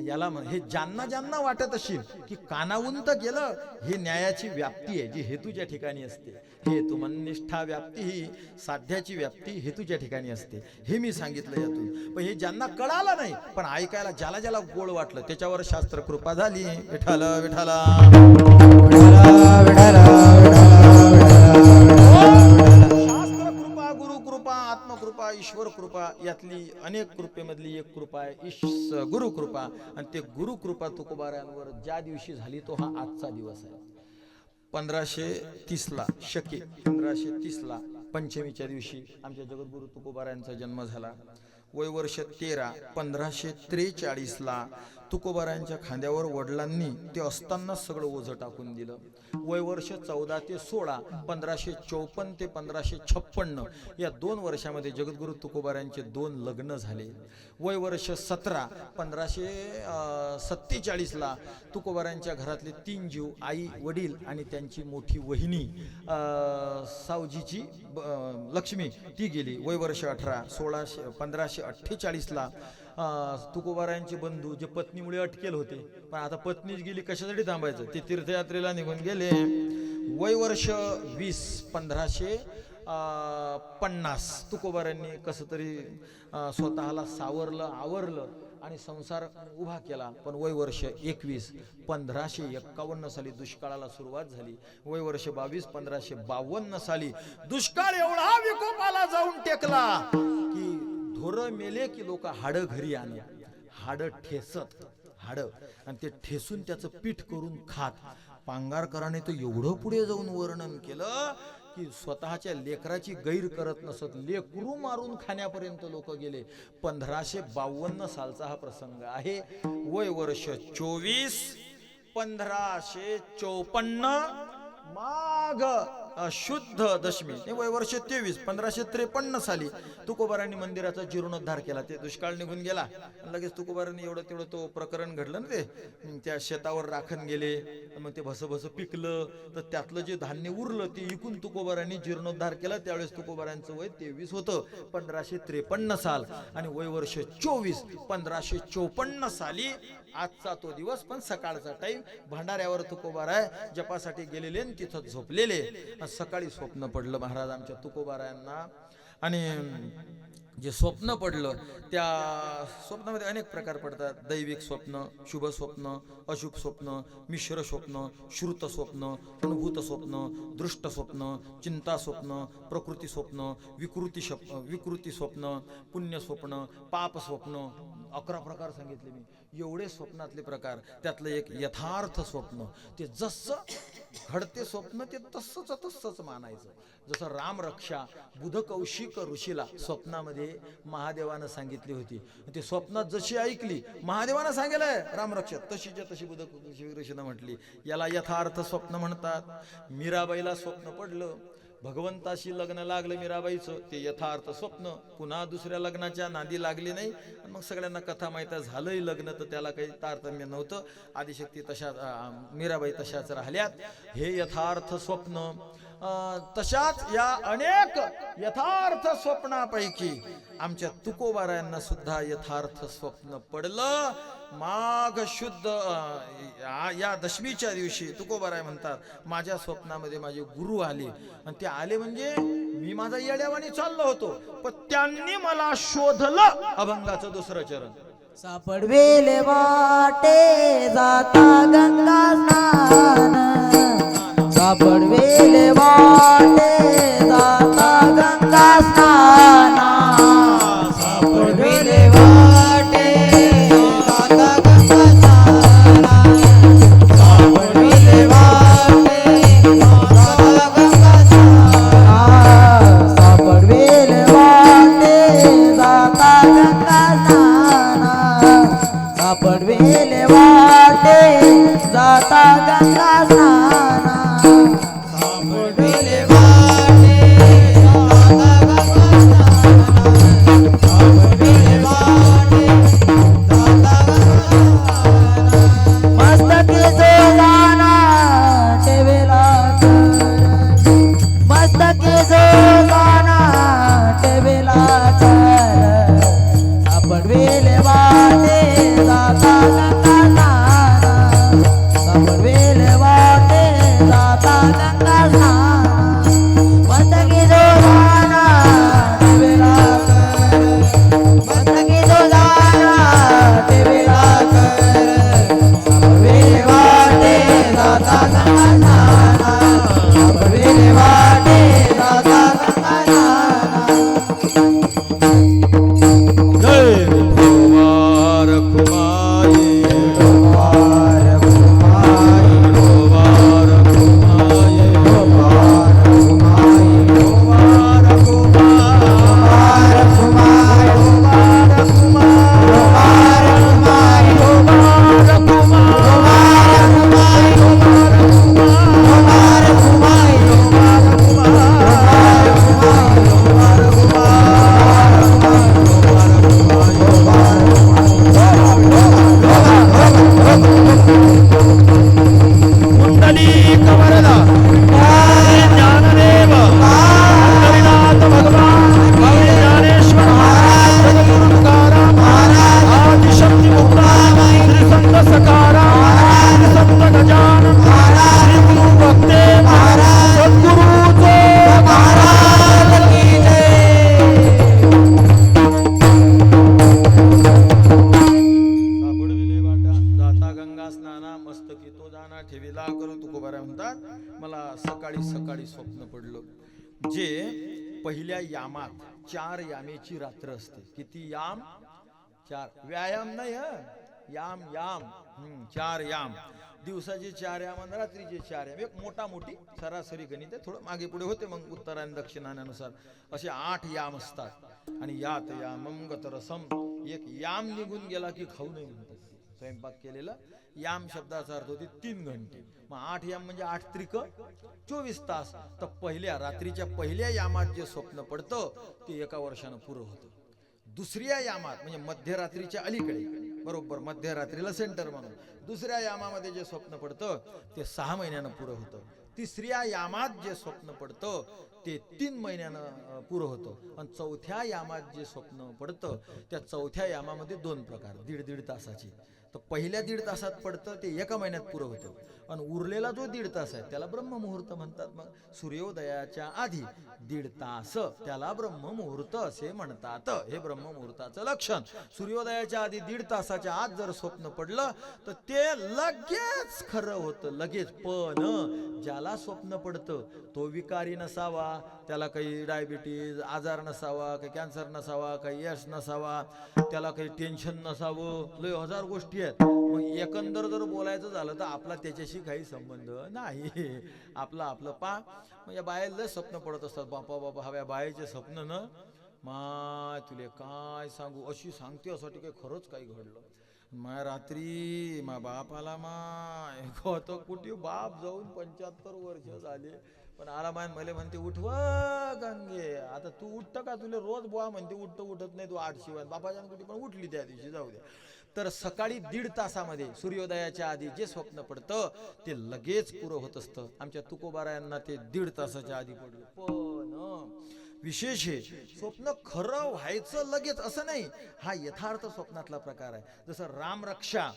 याला हे ज्यांना ज्यांना वाटत असेल की कानावून तर गेलं, हे न्यायाची व्याप्ती आहे जी हेतूच्या ठिकाणी असते. हेतुमनिष्ठा व्याप्ती ही साध्याची व्याप्ती हेतूच्या ठिकाणी असते. हे मी सांगितलं यातून. पण हे ज्यांना कळालं नाही पण ऐकायला ज्याला ज्याला गोड वाटलं त्याच्यावर शास्त्र कृपा झाली. विठाल विठाल कृपा, आत्मकृपा, ईश्वर कृपा यातली अनेक कृपेमधली एक कृपा आहे गुरु कृपा. आणि ते गुरु कृपा तुकोबारायांवर ज्या दिवशी झाली तो हा आजचा दिवस आहे. 1530 ला शके 1530 ला पंचमीच्या दिवशी आमच्या जगद्गुरु तुकोबारायांचा जन्म झाला. वय वर्ष 13. 1543 ला तुकोबारायांच्या खांद्यावर वडिलांनी ते असताना सगळं ओझं टाकून दिलं. वय वर्ष 14 ते 16. 1554 ते 1556 या 2 वर्षामध्ये जगद्गुरु तुकोबारायांचे 2 लग्न झाले. वय वर्ष 17. 1547 ला तुकोबारायांच्या घरातले 3 जीव, आई, वडील आणि त्यांची मोठी वहिनी सावजीची लक्ष्मी ती गेली. वय वर्ष 18. 1548 ला तुकोबारायांचे बंधू जे पत्नीमुळे अटकेल होते, पण आता पत्नीच गेली कशासाठी थांबायचं, ते तीर्थयात्रेला निघून गेले. वय वर्ष 20. 1550 तुकोबारायांनी कसं तरी स्वतःला सावरलं, आवरलं आणि संसार उभा केला. पण वय वर्ष 21. 1551 साली दुष्काळाला सुरुवात झाली. वय वर्ष 22. 1552 साली दुष्काळ एवढा विकोपाला जाऊन टेकला की ढोरं मेले की लोक हाडं घरी आणत, हाडं ठेसत, हाडं, आणि ते ठेसून त्याचं पीठ करून खात. पांगारकराने तर एवढं पुढे जाऊन वर्णन केलं की स्वतःच्या लेकराची गैर करत नसत, लेकरू मारून खाण्यापर्यंत लोक गेले. 1552 सालचा हा प्रसंग आहे. वय वर्ष 24. 1554 माघ शुद्ध दशमी. वय वर्ष 23. 1553 साली तुकोबारांनी मंदिराचा जीर्णोद्धार केला. ते दुष्काळ निघून गेला. लगेच तुकोबारांनी एवढं तेवढं तो प्रकरण घडलं ना, ते त्या शेतावर राखण गेले, मग ते भसभस पिकलं, तर त्यातलं जे धान्य उरलं ते इकून तुकोबारांनी जीर्णोद्धार केला. त्यावेळेस तुकोबारांचं वय 23 होतं. 1553 साल. आणि वय वर्ष 24. 1554 साली आजचा तो दिवस, पण सकाळचा टाइम. भंडाऱ्यावर तुकोबाराय जपासाठी गेलेले आणि तिथं झोपलेले. सकाळी स्वप्न पडलं महाराज आमच्या तुकोबारायांना. आणि जे स्वप्न पडलं त्या स्वप्नामध्ये अनेक प्रकार पडतात. दैविक स्वप्न, शुभ स्वप्न, अशुभ स्वप्न, मिश्र स्वप्न, श्रुत स्वप्न, अनुभूत स्वप्न, दृष्ट स्वप्न, चिंता स्वप्न, प्रकृती स्वप्न, विकृती स्वप्न, पुण्य स्वप्न, पाप स्वप्न. 11 प्रकार सांगितले मी. एवढे स्वप्नातले प्रकार. त्यातलं एक यथार्थ स्वप्न. ते जसं घडते स्वप्न ते तसंच मानायचं. जसं रामरक्षा बुध कौशिक ऋषीला स्वप्नामध्ये महादेवानं सांगितली होती. ते स्वप्नात जशी ऐकली महादेवानं सांगितलंय रामरक्षा, तशीच्या तशी बुध कौशिक ऋषीनं म्हटली. याला यथार्थ स्वप्न म्हणतात. मीराबाईला स्वप्न पडलं, भगवंताशी लग्न लागलं मीराबाईचं, ते यथार्थ स्वप्न. पुन्हा दुसऱ्या लग्नाच्या नादी लागली नाही. मग सगळ्यांना कथा माहिती, झालंही लग्न तर त्याला काही तारतम्य नव्हतं. आदिशक्ती तशा, मीराबाई तशाच राहिल्यात. हे यथार्थ स्वप्न. तशाच या अनेक यथार्थ स्वप्नापैकी आमच्या तुकोबारायांना सुद्धा यथार्थ स्वप्न पडलं. माघ शुद्ध या दशमीच्या दिवशी तुकोबाराय म्हणतात, माझ्या स्वप्नामध्ये माझे गुरु आले. आणि ते आले म्हणजे मी माझा येड्यावानी चाललो होतो, पण त्यांनी मला शोधलं. अभंगाचं दुसरं चरण. सापडवेले वाटे जाता गंगा स्नान, सापडवेले वाटे जाता गंगा स्नान, सापडवेले वाटे जाता गंगा स्नान, सापडवेले वाटे जाता गंगा स्नान, सापडवेले वाटे जाता गंगा स्नान, सापडवेले वाटे जाता गंगा स्नान, सापडवेले वाटे जाता गंगा स्नान, सापडवेले वाटे जाता गंगा स्नान, मस्तकी जो जाना ठेवेला कर, मस्तकी जो जाना ठेवेला कर, सापडवेले वाटे जाता गंगा स्नान, सापडवेले वाटे जाता गंगा स्नान, मस्तकी जो जाना ठेवेला कर, मस्तकी जो जाना ठेवेला कर, सापडवेले वाटे जाता गंगा स्नान, सापडवेले वाटे जाता गंगा स्नान. जय कुमार कुमारी, कुमार कुमारी, कुमार कुमारी, कुमार कुमारी, कुमार कुमार, कुमार कुमारी, कुमार कुमार, कुमार कुमारी, कुमार कुमार, कुमार कुंडली कवरदा ज्ञानदेव हरिनाथ भगवान ज्ञानेश्वर सद्गुरु तुकाराम आदिशक्ती मुक्ताम श्री संत सकाराम श्री संत गजानन श्री गुरु भक्ते सद्गुरुचो महाराज की सापडविले वाटा जाता गंगा स्नाना, मस्तकी तो जाना ठेविला करू. तुकोबारा म्हणतात, मला सकाळी सकाळी स्वप्न पडलं. जे पहिल्या यामात 4 यामेची रात्र असते. किती याम? 4. व्यायाम नाही, याम याम. 4 याम. दिवसाचे 4 याम आणि रात्रीचे 4 याम. एक मोठी सरासरी गणित आहे, थोडं मागे पुढे होते मग उत्तरायण दक्षिणानुसार. असे 8 याम असतात. आणि यात यामम गतरसम, एक याम निघून गेला की खाऊ नये म्हणतात. स्वयंपाक केलेला याम शब्दाचा अर्थ होते 3 घंटे. मग 8 याम म्हणजे 8 त्रिक 24 तास. तर पहिल्या रात्रीच्या पहिल्या यामात जे स्वप्न पडतं ते 1 वर्षानं पुरं होतं. दुसऱ्या यामात म्हणजे मध्यरात्रीच्या अलीकडे, बरोबर मध्यरात्रीला सेंटर म्हणून, दुसऱ्या यामामध्ये जे स्वप्न पडतं ते 6 महिन्यानं पुरं होतं. तिसऱ्या यामात जे स्वप्न पडतं ते 3 महिन्यानं पुरं होतं. आणि चौथ्या यामात जे स्वप्न पडतं त्या चौथ्या यामामध्ये 2 प्रकार, 1.5 तासाची. तर पहिल्या 1.5 तासात पडतं ते एका महिन्यात पुरं होतं. आणि उरलेला जो 1.5 तास आहे त्याला ब्रह्ममुहूर्त म्हणतात. मग सूर्योदयाच्या आधी 1.5 तास त्याला ब्रह्ममुहूर्त असे म्हणतात. हे ब्रह्ममुहूर्ताचं लक्षण. सूर्योदयाच्या आधी 1.5 तासाच्या आत जर स्वप्न पडलं तर ते लगेच खरं होतं, लगेच. पण ज्याला स्वप्न पडतं तो विकारी नसावा, त्याला काही डायबिटीज आजार नसावा, काही कॅन्सर नसावा, काही यश नसावा, त्याला काही टेन्शन नसावं, लय हजार गोष्टी आहेत. मग एकंदर जर बोलायचं झालं तर आपला त्याच्याशी काही संबंध नाही. आपलं आपलं पा. म्हणजे बाहेरलं स्वप्न पडत असतात. बापा बापा हव्या बाहेरचे स्वप्न न माय तुले काय सांगू, अशी सांगते असं काही खरंच काही घडलं. माय रात्री मा बापाला माय होतं कुठे बाप जाऊन 75 वर्ष झाले, पण आला माय मले म्हणते उठव गंगे, आता तू उठतं का, तुला रोज बुवा म्हणते उठत नाही तू 8 शिवाय. बापाच्या कुठे पण उठली त्या दिवशी, जाऊ द्या. तर सकाळी 1.5 तासामध्ये सूर्योदयाच्या आधी जे स्वप्न पडतं ते लगेच पुरं होत असतं. आमच्या तुकोबारायांना ते 1.5 तासाच्या आधी पडलं. पण विशेष आहे, स्वप्न खरं व्हायचं लगेच असं नाही, हा यथार्थ स्वप्नातला प्रकार आहे. जसं रामरक्षा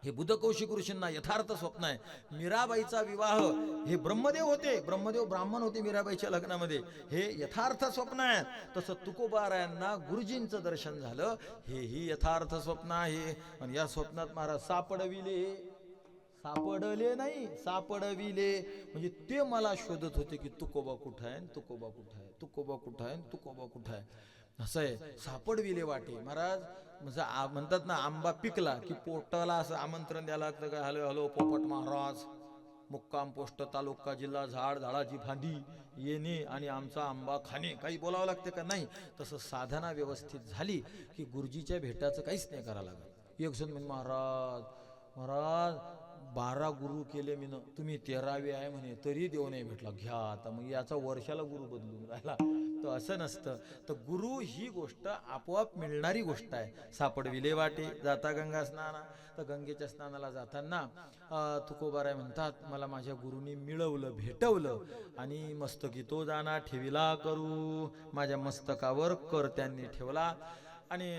हे बुध कौशिक ऋषींना यथार्थ स्वप्न आहे. मीराबाईचा विवाह हे ब्रह्मदेव होते, ब्रह्मदेव ब्राह्मण होते मीराबाईच्या लग्नामध्ये, हे यथार्थ स्वप्न आहे. तसं तुकोबारायांना गुरुजींचं दर्शन झालं, हेही यथार्थ स्वप्न आहे. आणि या स्वप्नात महाराज सापडले नाही, सापडविले. म्हणजे ते मला शोधत होते की तुकोबा कुठं आहे, तुकोबा कुठं आहे, तुकोबा कुठं आहे, तुकोबा कुठं आहे. असं आहे, सापडविले वाटे. महाराज म्हणजे म्हणतात ना, आंबा पिकला की पोटाला असं आमंत्रण द्यायला लागतं का, हॅलो हॅलो पोपट महाराज, मुक्काम पोस्ट तालुका जिल्हा झाड झाडाची फांदी येणे आणि आमचा आंबा खाणे, काही बोलावं लागतं का नाही. तसं साधना व्यवस्थित झाली की गुरुजीच्या भेटाचं काहीच नाही करावं लागत. एक जण म्हणे महाराज 12 गुरु केले मी न, तुम्ही 13वे आहे म्हणे, तरी देव नाही भेटला. घ्या आता, मग याचा वर्षाला गुरु बदलून राहिला. तर असं नसतं. तर गुरु ही गोष्ट आपोआप मिळणारी गोष्ट आहे. सापडविले वाटे. जाता गंगा स्नाना, तर गंगेच्या स्नानाला जाताना तुकोबाराय म्हणतात, मला माझ्या गुरुनी मिळवलं, भेटवलं, आणि मस्तकी तो जाना ठेविला करू, माझ्या मस्तकावर कर त्यांनी ठेवला. आणि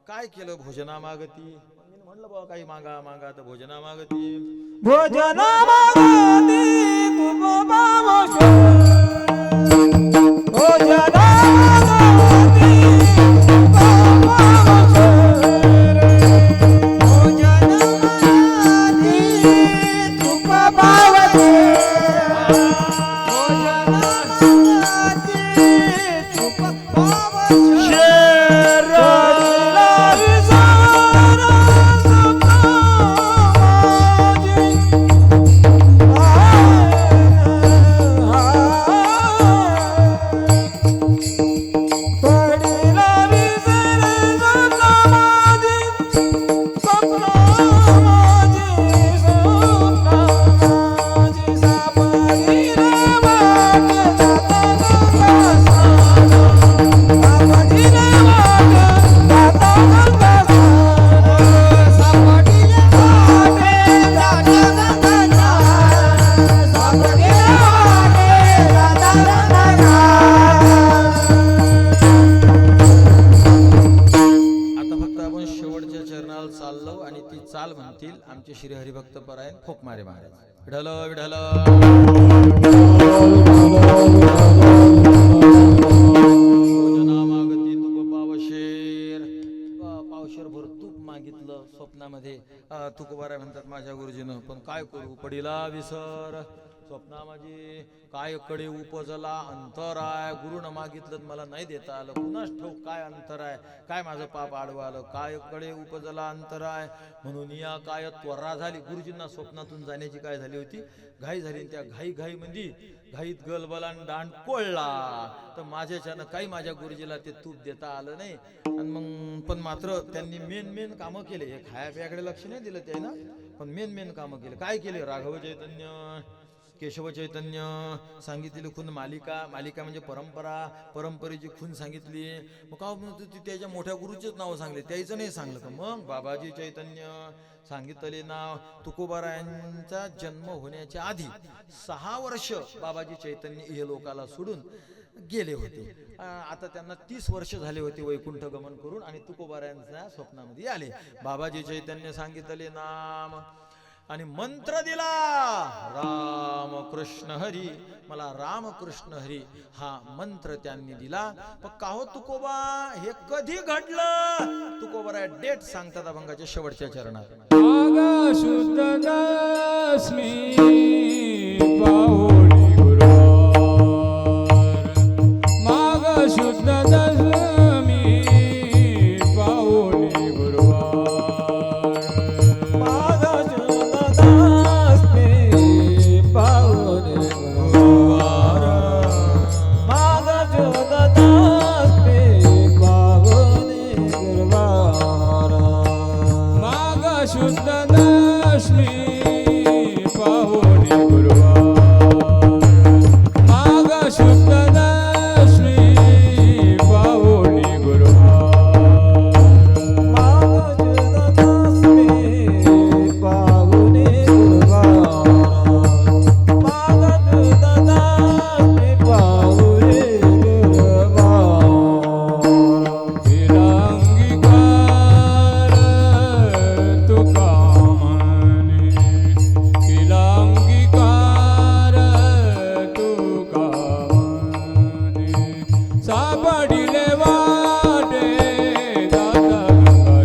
काय केलं, भोजना मागती. म्हणलं बाबा काही मागा मागा, तर भोजना मागती, भोजना मागती तुकोबावश, भोजना मागती तुकोबावश, भोजना मागती तुकोबावश, भोजना मागती तुकोबावश. चाल म्हणतील आमचे श्री हरिभक्त परायण खोकमारे महाराज. विठ्ठल विठ्ठल. भोजना मागती तुक पावशेर, पावशेर भर तूप मागितलं स्वप्नामध्ये. तुकोबाराय म्हणतात माझ्या गुरुजीनं, पण काय करू पडिला विसर. स्वप्ना माझी काय कडे उपजला अंतर आहे, गुरुनं मागितलं मला नाही देता आलं, कुणाच ठाऊक काय अंतर आहे, काय माझं पाप आडवं आलं, काय कडे उपजला अंतर आहे. म्हणून या काय त्वरा झाली. गुरुजींना स्वप्नातून जाण्याची काय झाली होती, घाई झाली. त्या घाई मध्ये घाईत गलबला दांड कोळला. तर माझ्याच्यानं काही माझ्या गुरुजीला ते तूप देता आलं नाही. आणि मग पण मात्र त्यांनी मेन कामं केले. हे खाया प्याकडे लक्ष नाही दिलं ते ना, पण मेन कामं केले. काय केले, राघव चैतन्य, केशव चैतन्य सांगितली खून, मालिका म्हणजे परंपरेची खून सांगितली. मग का त्याच्या मोठ्या गुरुचेच नाव सांगले, त्याचं नाही सांगलं का. मग बाबाजी चैतन्य सांगितले नाव. तुकोबारायांचा जन्म होण्याच्या आधी 6 वर्ष बाबाजी चैतन्य हे लोकाला सोडून गेले होते. आता त्यांना 30 वर्ष झाले होते वैकुंठ गमन करून आणि तुकोबारायांच्या स्वप्नामध्ये आले. बाबाजी चैतन्य सांगितले नाम आणि मंत्र दिला, राम कृष्ण हरी. मला राम कृष्ण हरी हा मंत्र त्यांनी दिला. पण का हो तुकोबा, हे कधी घडलं? तुकोबा डेट सांगतात अभंगाच्या शेवटच्या चरणात. माघ शुद्ध दशमी पाहुणी गुरुवार, माघ शुद्ध दशमी पाहुणी गुरुवार, माघ शुद्ध दशमी पाहुणे गुरुवार, माघ शुद्ध दशमी पाहुणे गुरुवार, माघ शुद्ध दशमी पाहुणी गुरुवार, माघ शुद्ध दशमी पाहुणी गुरुवार, माघ शुद्ध दशमी पाहुणे गुरुवार, माघ शुद्ध दशमी पाहुणे गुरुवार. केला अंगीकार तुका म्हणे, केला अंगीकार तुका म्हणे, सापडिले वाटे दाता गंगाधर,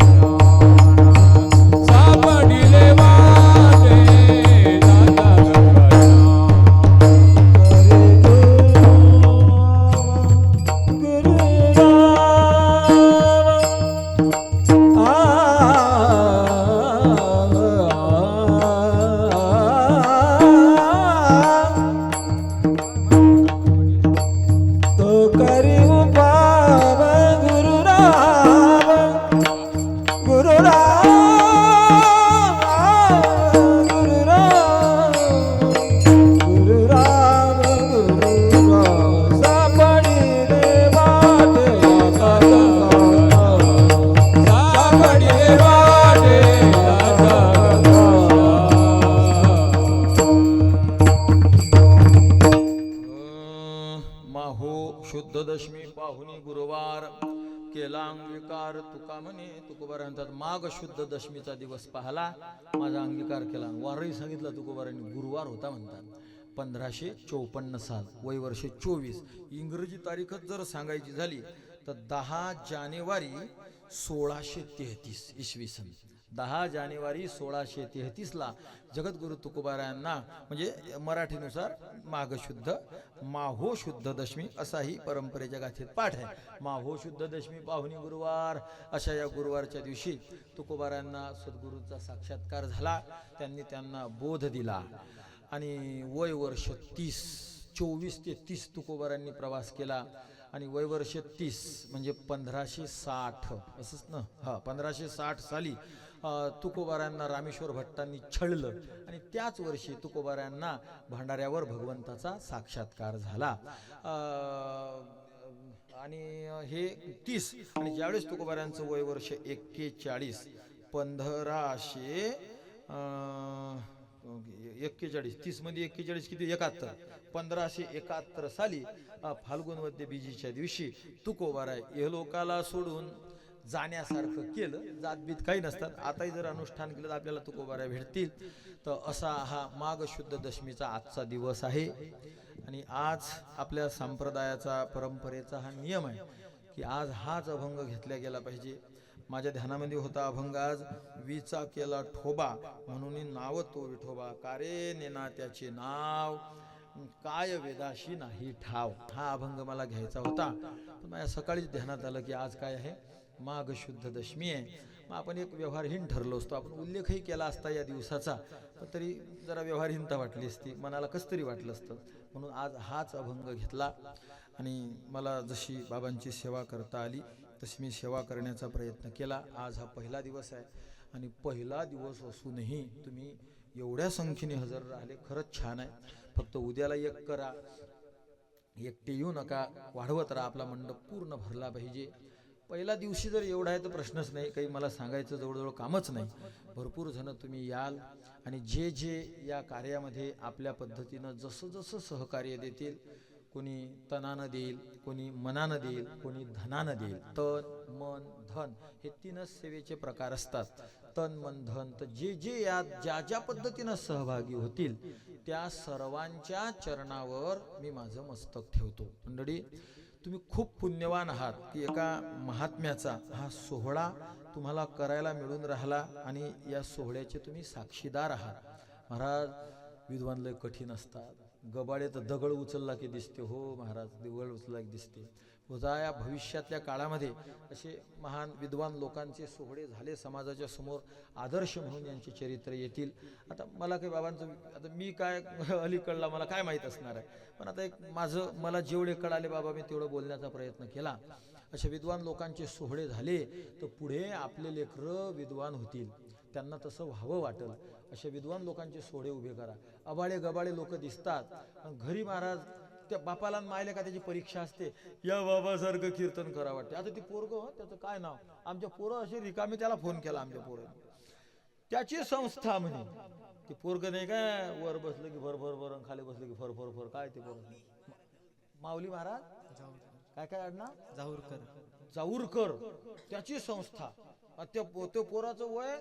सापडिले वाटे दाता सापडिले वाटे दाता माहो शुद्ध दशमी पाहुणी गुरुवार, केला अंगीकार तुका म्हणे. तुकोबारा म्हणतात माघ शुद्ध दशमीचा दिवस पाहला, माझा अंगीकार केला. वारही सांगितलं तुकोबारांनी, गुरुवार होता म्हणतात. 1554 साल, वय वर्ष 24. इंग्रजी तारीखच जर सांगायची झाली तर 10 जानेवारी 1633 इसवी सन. 10 जानेवारी 1633 ला जगद्गुरु तुकोबारायांना, म्हणजे मराठीनुसार माघ शुद्ध माहो शुद्ध दशमी असाही परंपरेच्या गाथेत पाठ आहे. माहो शुद्ध दशमी पाहुणी गुरुवार अशा या गुरुवारच्या दिवशी तुकोबारायांना सद्गुरूंचा साक्षात्कार झाला. त्यांनी त्यांना बोध दिला आणि वय वर्ष 30, 24 ते 30 तुकोबारांनी प्रवास केला. आणि वय वर्ष 30 म्हणजे 1560 असंच ना, 1560 साली तुकोबारायांना रामेश्वर भट्टांनी छळलं आणि त्याच वर्षी तुकोबारायांना भंडाऱ्यावर भगवंताचा साक्षात्कार झाला. आणि हे 30 आणि ज्यावेळेस तुकोबारायांचं वय वर्ष 41, 41 30 मध्ये 41 किती, 71, 1571 साली फाल्गुन वद्य बीजीच्या दिवशी तुकोबाराय इहलोकाला सोडून जाण्यासारखं केलं. जातबीत काही नसतात. आताही जर अनुष्ठान केलं तर आपल्याला तुकोबारा भेटतील. तर असा हा माघ शुद्ध दशमीचा आजचा दिवस आहे. आणि आज आपल्या संप्रदायाचा, परंपरेचा हा नियम आहे की आज हाच अभंग घेतला गेला पाहिजे. माझ्या ध्यानामध्ये होता अभंग आज, विचा केला ठोबा म्हणून नाव तो विठोबा, कारे नेना त्याचे नाव, काय वेदाशी नाही ठाव. हा अभंग मला घ्यायचा होता, पण माझ्या सकाळीच ध्यानात आलं की आज काय आहे, माघ शुद्ध दशमी आहे. मग आपण एक व्यवहारहीन ठरलो असतो, आपण उल्लेखही केला असता या दिवसाचा, पण तरी जरा व्यवहारहीनता वाटली असती, मनाला कसं तरी वाटलं असतं. म्हणून आज हाच अभंग घेतला. आणि मला जशी बाबांची सेवा करता आली तशी मी सेवा करण्याचा प्रयत्न केला. आज हा पहिला दिवस आहे आणि पहिला दिवस असूनही तुम्ही एवढ्या संख्येने हजर राहिले, खरंच छान आहे. फक्त उद्याला एक करा, एकटे येऊ नका, वाढवत राहा. आपला मंडप पूर्ण भरला पाहिजे. पहिल्या दिवशी जर एवढा आहे तर प्रश्नच नाही, काही मला सांगायचं जवळजवळ कामच नाही. भरपूर जण तुम्ही याल आणि जे जे या कार्यामध्ये आपल्या पद्धतीनं जसं जसं सहकार्य देतील कोणी तनानं देईल, कोणी मनानं देईल, कोणी धनानं देईल. तन मन धन हे तीनच सेवेचे प्रकार असतात. तन मन धन. तर जे जे यात ज्या ज्या पद्धतीनं सहभागी होतील त्या सर्वांच्या चरणावर मी माझं मस्तक ठेवतो. मंडळी, तुम्ही खूप पुण्यवान आहात की एका महात्म्याचा हा सोहळा तुम्हाला करायला मिळून राहिला आणि या सोहळ्याचे तुम्ही साक्षीदार आहात. महाराज, विद्वान लय कठीण असतात. गबाळे तर दगड उचलला की दिसते. हो महाराज, दगड उचलला की दिसते. होता या भविष्यातल्या काळामध्ये असे महान विद्वान लोकांचे सोहळे झाले समाजाच्या समोर, आदर्श म्हणून यांचे चरित्र येतील. आता मला काही बाबांचं, आता मी काय अलीकडला मला काय माहीत असणार आहे, पण आता एक माझं मला जेवढे कळाले बाबा मी तेवढं बोलण्याचा प्रयत्न केला. अशा विद्वान लोकांचे सोहळे झाले तर पुढे आपले लेकरं विद्वान होतील, त्यांना तसं व्हावं वाटेल. अशा विद्वान लोकांचे सोहळे उभे करा. अबाळे गबाळे लोक दिसतात, घरी महाराज त्या बापाला मायले का त्याची परीक्षा असते, या बाबासारखं कीर्तन करा वाटते. आता ती पोरग, त्याचं काय नाव, आमच्या पोरं असे रिकामे, त्याला फोन केला आमच्या पोरं, त्याची संस्था म्हणे. ती पोरग नाही काय, वर बसलं की भर भर भर, खाली बसलं की फर फर फर, काय ते पोरग माऊली महाराज काय काय आडनाव, जाऊरकर, त्याची संस्था. त्या पोराचं वय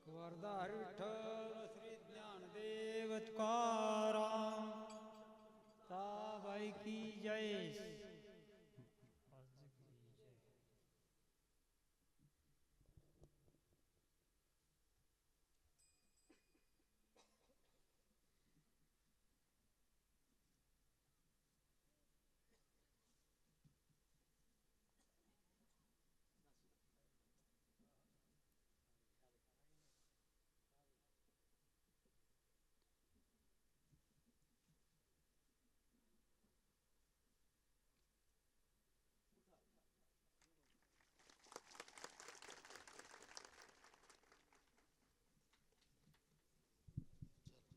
वरदार विठ्ठल श्री ज्ञानदेव तुकाराम साबाई की जय.